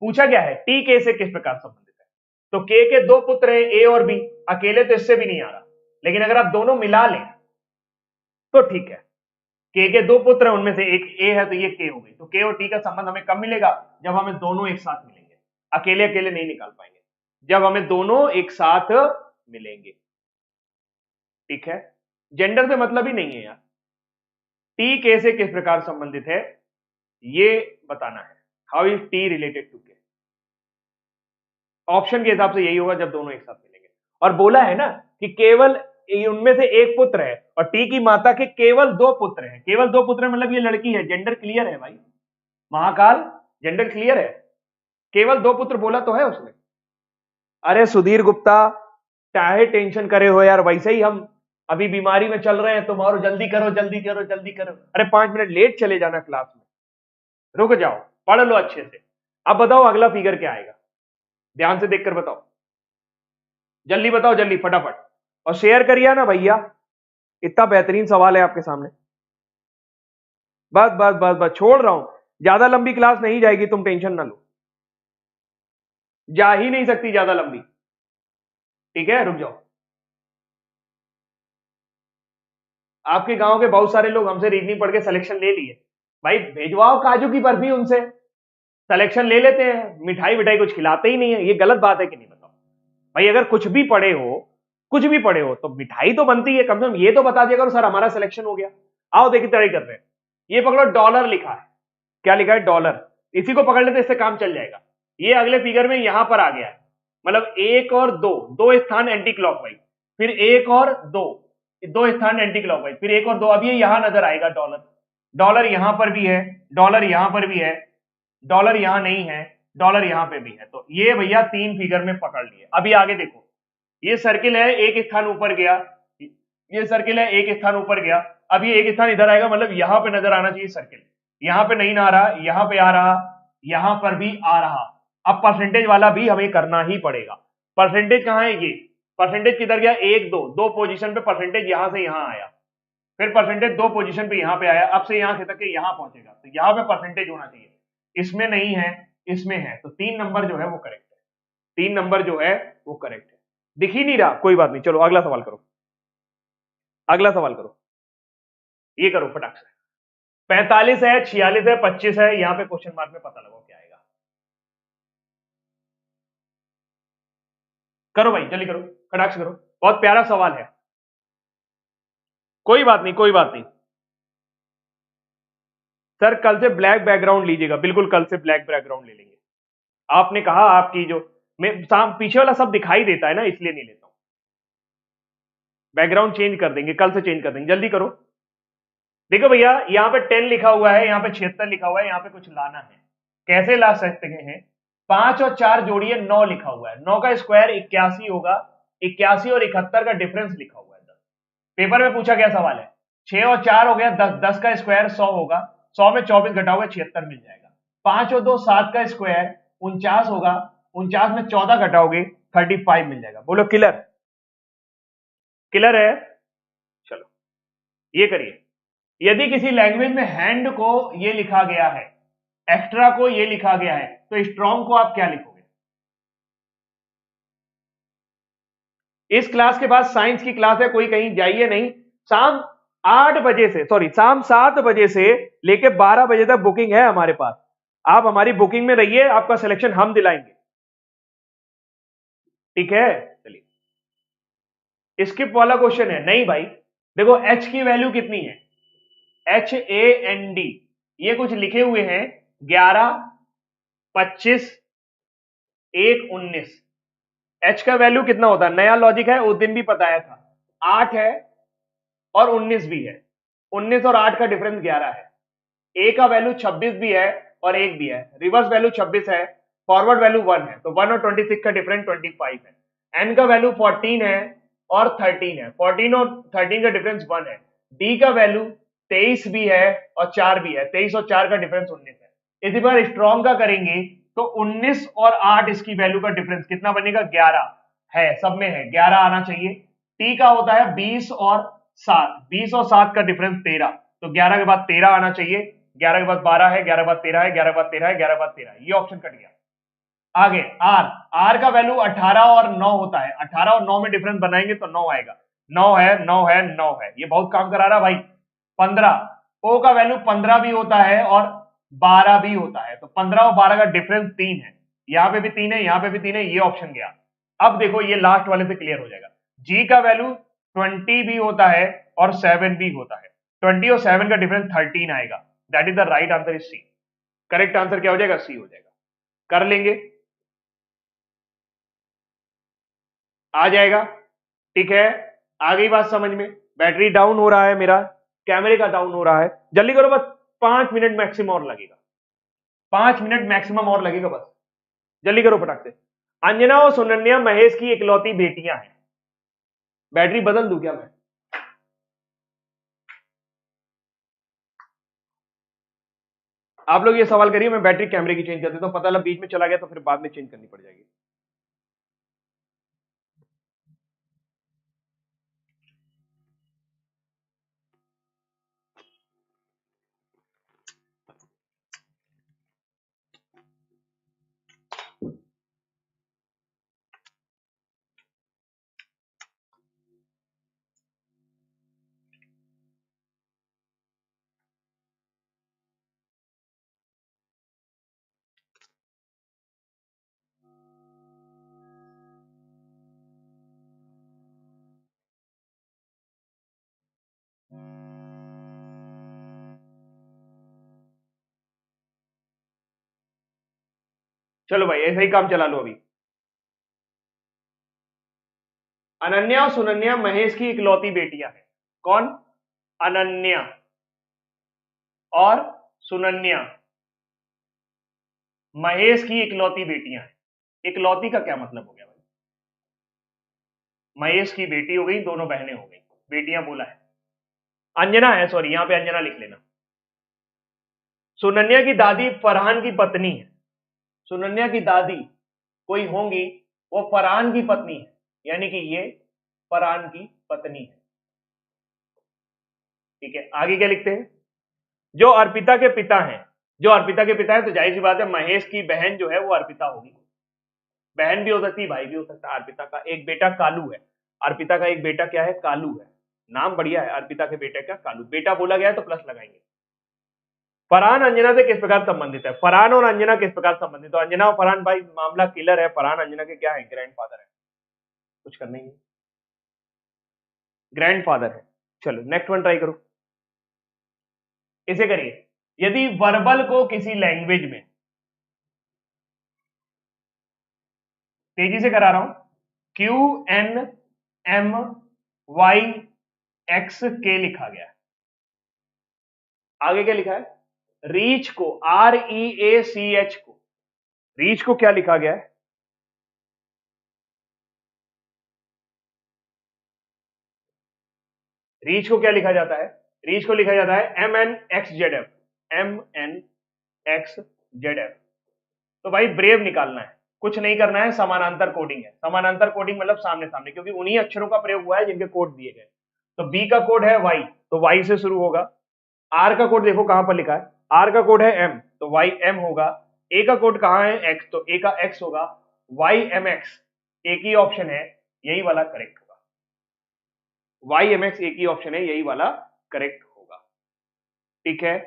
पूछा क्या है टी के से किस प्रकार संबंधित है, तो के दो पुत्र हैं ए और बी, अकेले तो इससे भी नहीं आ रहा, लेकिन अगर आप दोनों मिला लें तो ठीक है, के दो पुत्र हैं उनमें से एक ए है तो ये के हो गई, तो के और टी का संबंध हमें कब मिलेगा, जब हमें दोनों एक साथ मिलेंगे, अकेले अकेले नहीं निकाल पाएंगे, जब हमें दोनों एक साथ मिलेंगे, ठीक है, जेंडर से मतलब ही नहीं है यार, टी के से किस प्रकार संबंधित है ये बताना है, how is T related to K, option के हिसाब से यही होगा जब दोनों एक साथ मिलेंगे, और बोला है ना कि केवल उनमें से एक पुत्र है और टी की माता के केवल दो पुत्र हैं, केवल दो पुत्र मतलब ये लड़की है, जेंडर क्लियर है भाई, महाकाल जेंडर क्लियर है, केवल दो पुत्र बोला तो है उसने। अरे सुधीर गुप्ता चाहे टेंशन करे हो यार, वैसे ही हम अभी बीमारी में चल रहे हैं, तुम्हारो जल्दी करो जल्दी करो जल्दी करो, अरे 5 मिनट लेट चले जाना क्लास में, रुक जाओ पढ़ लो अच्छे से। अब बताओ अगला फिगर क्या आएगा, ध्यान से देखकर बताओ, जल्दी बताओ जल्दी फटाफट, और शेयर करिए ना भैया, इतना बेहतरीन सवाल है आपके सामने, बस बस बस बस छोड़ रहा हूं, ज्यादा लंबी क्लास नहीं जाएगी, तुम टेंशन ना लो, जा ही नहीं सकती ज्यादा लंबी, ठीक है रुक जाओ। आपके गांव के बहुत सारे लोग हमसे रीजनिंग पढ़ के सिलेक्शन ले लिए, भाई भेजवाओ काजू की बर्फी उनसे, सिलेक्शन ले लेते हैं, मिठाई विठाई कुछ खिलाते ही नहीं है, ये गलत बात है कि नहीं बताओ भाई, अगर कुछ भी पढ़े हो कुछ भी पढ़े हो तो मिठाई तो बनती है, कम से कम ये तो बता दिया करो सर हमारा सिलेक्शन हो गया। आओ देखिए ट्राई कर रहे हैं, ये पकड़ो डॉलर लिखा है, क्या लिखा है डॉलर, इसी को पकड़ लेते इससे काम चल जाएगा, ये अगले फिगर में यहां पर आ गया है, मतलब एक और दो, दो स्थान एंटी क्लॉकवाइज, फिर एक और दो, दो स्थान एंटी क्लॉकवाइज, फिर एक और दो, अब ये यहां नजर आएगा डॉलर, डॉलर यहां पर भी है, डॉलर यहां पर भी है, डॉलर यहां नहीं है, डॉलर यहां पे भी है, तो ये भैया 3 फिगर में पकड़ लिए। अभी आगे देखो, ये सर्किल है एक स्थान ऊपर गया, ये सर्किल है एक स्थान ऊपर गया, अब ये एक स्थान इधर आएगा, मतलब यहां पे नजर आना चाहिए सर्किल, यहां पे नहीं आ रहा, यहां पे आ रहा, यहां पर भी आ रहा, अब परसेंटेज वाला भी हमें करना ही पड़ेगा, परसेंटेज कहां है, ये परसेंटेज किधर गया, एक दो, दो पोजीशन पे परसेंटेज यहां से यहां आया, फिर परसेंटेज दो पोजीशन पे यहां पे आया, अब से यहां खिसक के यहां पहुंचेगा, तो यहां पे परसेंटेज होना चाहिए, इसमें नहीं है इसमें है, तो 3 नंबर जो है वो करेक्ट है, 3 नंबर जो है वो करेक्ट है, दिख ही नहीं रहा, कोई बात नहीं, चलो अगला सवाल करो, अगला सवाल करो, ये करो फटाक से, 45 है 46 है 25 है, यहां पे क्वेश्चन मार्क में पता लगाओ क्या आएगा, करो भाई जल्दी करो, फटाक से करो, बहुत प्यारा सवाल है, कोई बात नहीं कोई बात नहीं, सर कल से ब्लैक बैकग्राउंड लीजिएगा, बिल्कुल कल से ब्लैक बैकग्राउंड ले लेंगे, आपने कहा आपकी जो मैं पीछे वाला सब दिखाई देता है ना, इसलिए नहीं लेता हूं, बैकग्राउंड चेंज कर देंगे, कल से चेंज कर देंगे, जल्दी करो। देखो भैया यहाँ पे 10 लिखा हुआ है, यहाँ पे 76 लिखा हुआ है, यहाँ पे कुछ लाना है, कैसे ला सकते हैं, 5 और 4 जोड़िए 9 लिखा हुआ है, 9 का स्क्वायर 81 होगा, 81 और 71 का डिफरेंस लिखा हुआ है, पेपर में पूछा गया सवाल है, 6 और 4 हो गया 10, 10 का स्क्वायर 100 होगा, 100 में 24 घटाओगे 76 मिल जाएगा। 5 और 2 7 का स्क्वायर 49 होगा, 49 में 14 घटाओगे 35 मिल जाएगा। बोलो क्लियर, क्लियर है? चलो ये करिए। यदि किसी लैंग्वेज में हैंड को ये लिखा गया है, एक्स्ट्रा को ये लिखा गया है, तो स्ट्रॉन्ग को आप क्या लिखोगे? इस क्लास के बाद साइंस की क्लास है, कोई कहीं जाइए नहीं। शाम 8 बजे से, सॉरी शाम 7 बजे से लेके 12 बजे तक बुकिंग है हमारे पास। आप हमारी बुकिंग में रहिए, आपका सिलेक्शन हम दिलाएंगे, ठीक है? चलिए स्किप वाला क्वेश्चन है नहीं भाई। देखो एच की वैल्यू कितनी है, HAND, ये कुछ लिखे हुए हैं 11, 25, 1, 19। एच का वैल्यू कितना होता है, नया लॉजिक है, उस दिन भी बताया था, 8 है और 19 भी है। 19 और 8 का डिफरेंस 11 है। ए का वैल्यू 26 भी है और 1 भी है, रिवर्स वैल्यू 26 है, फॉरवर्ड वैल्यू 1 है, तो 1 और 26 का डिफरेंस 25 है। एन का वैल्यू 14 है और 13 है, 14 और 13 का डिफरेंस 1 है। डी का वैल्यू 23 भी है और 4 भी है, 23 और 4 का डिफरेंस 19 है। इसी बार स्ट्रॉन्ग का करेंगे तो 19 और 8 इसकी वैल्यू का डिफरेंस कितना बनेगा, 11 है, सब में है 11 आना चाहिए। टी का होता है 20 और 7, 20 और 7 का डिफरेंस 13, तो 11 के बाद 13 आना चाहिए, 11 के बाद 12 है, 11 के बाद 13 है, 11 के बाद 13 है, 11 के बाद 13 है, ये ऑप्शन कट गया। आगे आर, आर का वैल्यू 18 और 9 होता है, 18 और 9 में डिफरेंस बनाएंगे तो 9 आएगा, 9 है 9 है 9 है, ये बहुत काम करा रहा भाई। 15, ओ का वैल्यू 15 भी होता है और 12 भी होता है, तो 15 और 12 का डिफरेंस 3 है, यहां पे भी 3 है, यहां पे भी 3 है, ये ऑप्शन गया। अब देखो ये लास्ट वाले से क्लियर हो जाएगा। जी का वैल्यू 20 भी होता है और 7 भी होता है, 20 और 7 का डिफरेंस 13 आएगा, that is the right answer is C. Correct answer क्या हो जाएगा, सी हो जाएगा। कर लेंगे, आ जाएगा, ठीक है? आ गई बात समझ में? बैटरी डाउन हो रहा है मेरा, कैमरे का डाउन हो रहा है, जल्दी करो बस, 5 मिनट मैक्सिमम और लगेगा, 5 मिनट मैक्सिमम और लगेगा, बस जल्दी करो फटाक से। अंजना और सुनन्या महेश की इकलौती बेटियां हैं। बैटरी बदल दूं क्या मैं? आप लोग ये सवाल करिए, मैं बैटरी कैमरे की चेंज कर देता हूं, पता लगा बीच में चला गया तो फिर बाद में चेंज करनी पड़ जाएगी। चलो भाई ऐसा ही काम चला लो अभी। अनन्या और सुनन्या महेश की इकलौती बेटियां हैं। कौन? अनन्या और सुनन्या महेश की इकलौती बेटियां हैं। इकलौती का क्या मतलब हो गया भाई? महेश की बेटी हो गई, दोनों बहनें हो गई, बेटियां बोला है, अंजना है, सॉरी यहां पे अंजना लिख लेना। सुनन्या की दादी फरहान की पत्नी है, सुनन्या की दादी कोई होंगी, वो फरहान की पत्नी है, यानी कि ये फरहान की पत्नी है, ठीक है? आगे क्या लिखते हैं? जो अर्पिता के पिता हैं, जो अर्पिता के पिता है तो जाहिर सी बात है महेश की बहन जो है वो अर्पिता होगी, बहन भी हो सकती है, भाई भी हो सकता है। अर्पिता का एक बेटा कालू है, अर्पिता का एक बेटा क्या है, कालू है, नाम बढ़िया है, अर्पिता के बेटे का कालू, बेटा बोला गया है तो प्लस लगाएंगे। फरहान अंजना से किस प्रकार संबंधित है? फरहान और अंजना किस प्रकार संबंधित? तो अंजना और फरहान भाई मामला क्लियर है, फरहान अंजना के क्या है, ग्रैंडफादर है, कुछ करना ही नहीं, ग्रैंडफादर है। चलो नेक्स्ट वन ट्राई करो, इसे करिए। यदि वर्बल को किसी लैंग्वेज में, तेजी से करा रहा हूं, QNMYXK लिखा गया है, आगे क्या लिखा है? रीच को, REACH को, रीच को क्या लिखा गया है? रीच को क्या लिखा जाता है? रीच को लिखा जाता है MNXZF, MNXZF। तो भाई ब्रेव निकालना है, कुछ नहीं करना है, समानांतर कोडिंग है। समानांतर कोडिंग मतलब सामने सामने, क्योंकि उन्हीं अक्षरों का प्रयोग हुआ है जिनके कोड दिए गए। तो बी का कोड है वाई, तो वाई से शुरू होगा। आर का कोड देखो कहां पर लिखा है, आर का कोड है एम, तो वाई एम होगा। ए का कोड कहां है, एक्स, तो ए का एक्स होगा। वाई एम एक्स एक ही ऑप्शन है, यही वाला करेक्ट होगा। वाई एम एक्स एक ही ऑप्शन है, यही वाला करेक्ट होगा। ठीक है,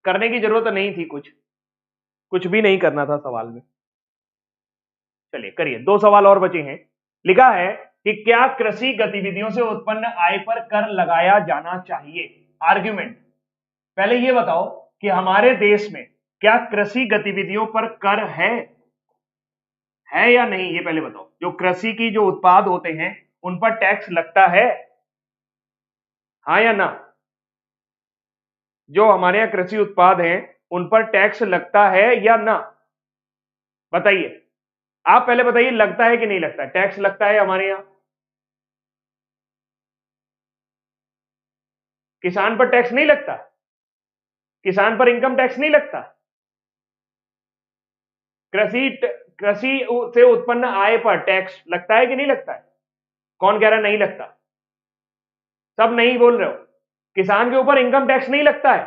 करने की जरूरत नहीं थी, कुछ भी नहीं करना था सवाल में। चलिए करिए, 2 सवाल और बचे हैं। लिखा है कि क्या कृषि गतिविधियों से उत्पन्न आय पर कर लगाया जाना चाहिए। आर्ग्यूमेंट, पहले ये बताओ कि हमारे देश में क्या कृषि गतिविधियों पर कर है या नहीं, ये पहले बताओ। जो कृषि की जो उत्पाद होते हैं उन पर टैक्स लगता है, हाँ या ना। जो हमारे यहाँ कृषि उत्पाद हैं उन पर टैक्स लगता है या ना, बताइए। आप पहले बताइए, लगता है कि नहीं लगता है, टैक्स लगता है हमारे यहाँ। किसान पर टैक्स नहीं लगता, किसान पर इनकम टैक्स नहीं लगता। कृषि से उत्पन्न आय पर टैक्स लगता है कि नहीं लगता है, कौन कह रहा नहीं लगता, सब नहीं बोल रहे हो। किसान के ऊपर इनकम टैक्स नहीं लगता है,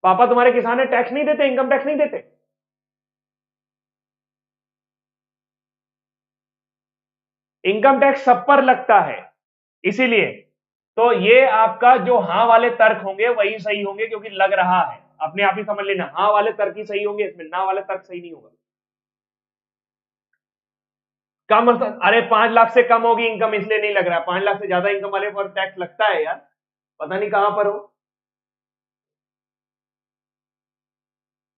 पापा तुम्हारे किसान है, टैक्स नहीं देते, इनकम टैक्स नहीं देते। इनकम टैक्स सब पर लगता है, इसीलिए तो ये आपका जो हाँ वाले तर्क होंगे वही सही होंगे, क्योंकि लग रहा है, अपने आप ही समझ लेना, हाँ वाले तर्क ही सही होंगे, इसमें ना वाले तर्क सही नहीं होगा। कम, अरे 5 लाख से कम होगी इनकम इसलिए नहीं लग रहा है, 5 लाख से ज्यादा इनकम वाले पर टैक्स लगता है यार, पता नहीं कहां पर हो।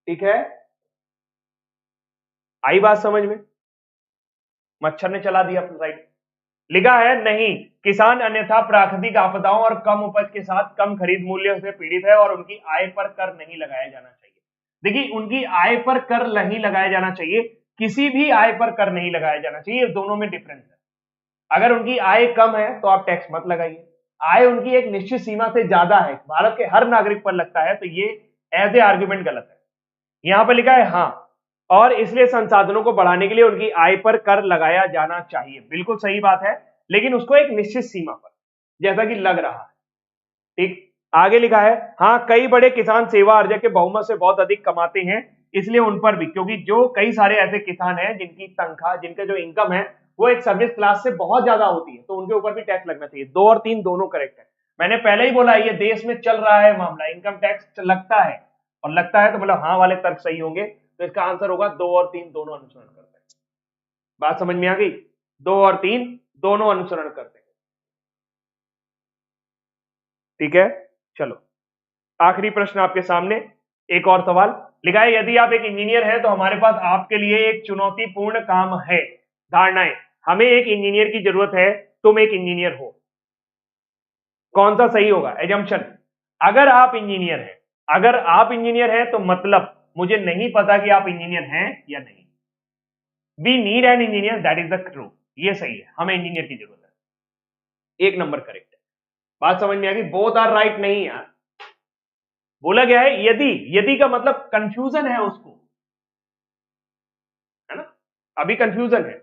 ठीक है, आई बात समझ में, मच्छर ने चला दिया अपनी साइड। लिखा है नहीं, किसान अन्यथा प्राकृतिक आपदाओं और कम उपज के साथ कम खरीद मूल्य से पीड़ित है और उनकी आय पर कर नहीं लगाया जाना चाहिए। देखिए, उनकी आय पर कर नहीं लगाया जाना चाहिए, किसी भी आय पर कर नहीं लगाया जाना चाहिए, दोनों में डिफरेंस है। अगर उनकी आय कम है तो आप टैक्स मत लगाइए, आय उनकी एक निश्चित सीमा से ज्यादा है, भारत के हर नागरिक पर लगता है, तो ये एज ए आर्ग्यूमेंट गलत है। यहां पर लिखा है हाँ, और इसलिए संसाधनों को बढ़ाने के लिए उनकी आय पर कर लगाया जाना चाहिए, बिल्कुल सही बात है, लेकिन उसको एक निश्चित सीमा पर, जैसा कि लग रहा है। ठीक, आगे लिखा है हाँ, कई बड़े किसान सेवा अर्जक के बहुमत से बहुत अधिक कमाते हैं, इसलिए उन पर भी, क्योंकि जो कई सारे ऐसे किसान हैं जिनकी तनख्वाह, जिनका जो इनकम है वो एक सर्विस क्लास से बहुत ज्यादा होती है, तो उनके ऊपर भी टैक्स लगना चाहिए। 2 और 3 दोनों करेक्ट है, मैंने पहले ही बोला ये देश में चल रहा है मामला, इनकम टैक्स लगता है, और लगता है तो मतलब हाँ वाले तर्क सही होंगे, तो इसका आंसर होगा 2 और 3 दोनों अनुसरण करते हैं। बात समझ में आ गई, 2 और 3 दोनों अनुसरण करते हैं। ठीक है, चलो आखिरी प्रश्न आपके सामने, एक और सवाल। लिखा है यदि आप एक इंजीनियर हैं तो हमारे पास आपके लिए एक चुनौतीपूर्ण काम है। धारणाएं, हमें एक इंजीनियर की जरूरत है, तुम एक इंजीनियर हो। कौन सा सही होगा, एजम्पशन। अगर आप इंजीनियर हैं, अगर आप इंजीनियर हैं तो मतलब मुझे नहीं पता कि आप इंजीनियर हैं या नहीं। We need an engineer, that is the true, ये सही है, हमें इंजीनियर की जरूरत है, 1 नंबर करेक्ट है। बात समझ में आ गई, बोथ आर राइट नहीं यार, बोला गया है यदि, यदि का मतलब कंफ्यूजन है उसको, है ना, अभी कंफ्यूजन है।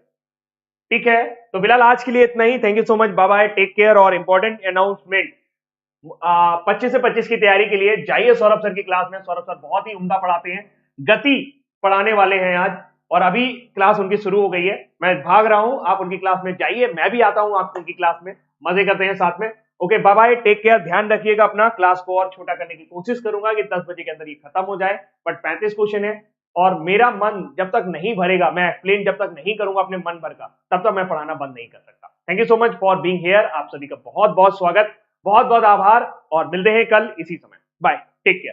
ठीक है, तो फिलहाल आज के लिए इतना ही, thank you so much, bye bye, take care. और इंपॉर्टेंट अनाउंसमेंट, 25 से 25 की तैयारी के लिए जाइए सौरभ सर की क्लास में, सौरभ सर बहुत ही उम्दा पढ़ाते हैं, गति पढ़ाने वाले हैं आज, और अभी क्लास उनकी शुरू हो गई है, मैं भाग रहा हूं, आप उनकी क्लास में जाइए, मैं भी आता हूं आप उनकी क्लास में, मजे करते हैं साथ में। Okay, bye bye, take care, ध्यान रखिएगा अपना, क्लास को और छोटा करने की कोशिश करूंगा कि 10 बजे के अंदर ये खत्म हो जाए, बट 35 क्वेश्चन है, और मेरा मन जब तक नहीं भरेगा, मैं एक्सप्लेन जब तक नहीं करूंगा अपने मन भर का, तब तक मैं पढ़ाना बंद नहीं कर सकता। Thank you so much for being here, आप सभी का बहुत बहुत स्वागत, बहुत बहुत आभार, और मिलते हैं कल इसी समय। Bye, take care.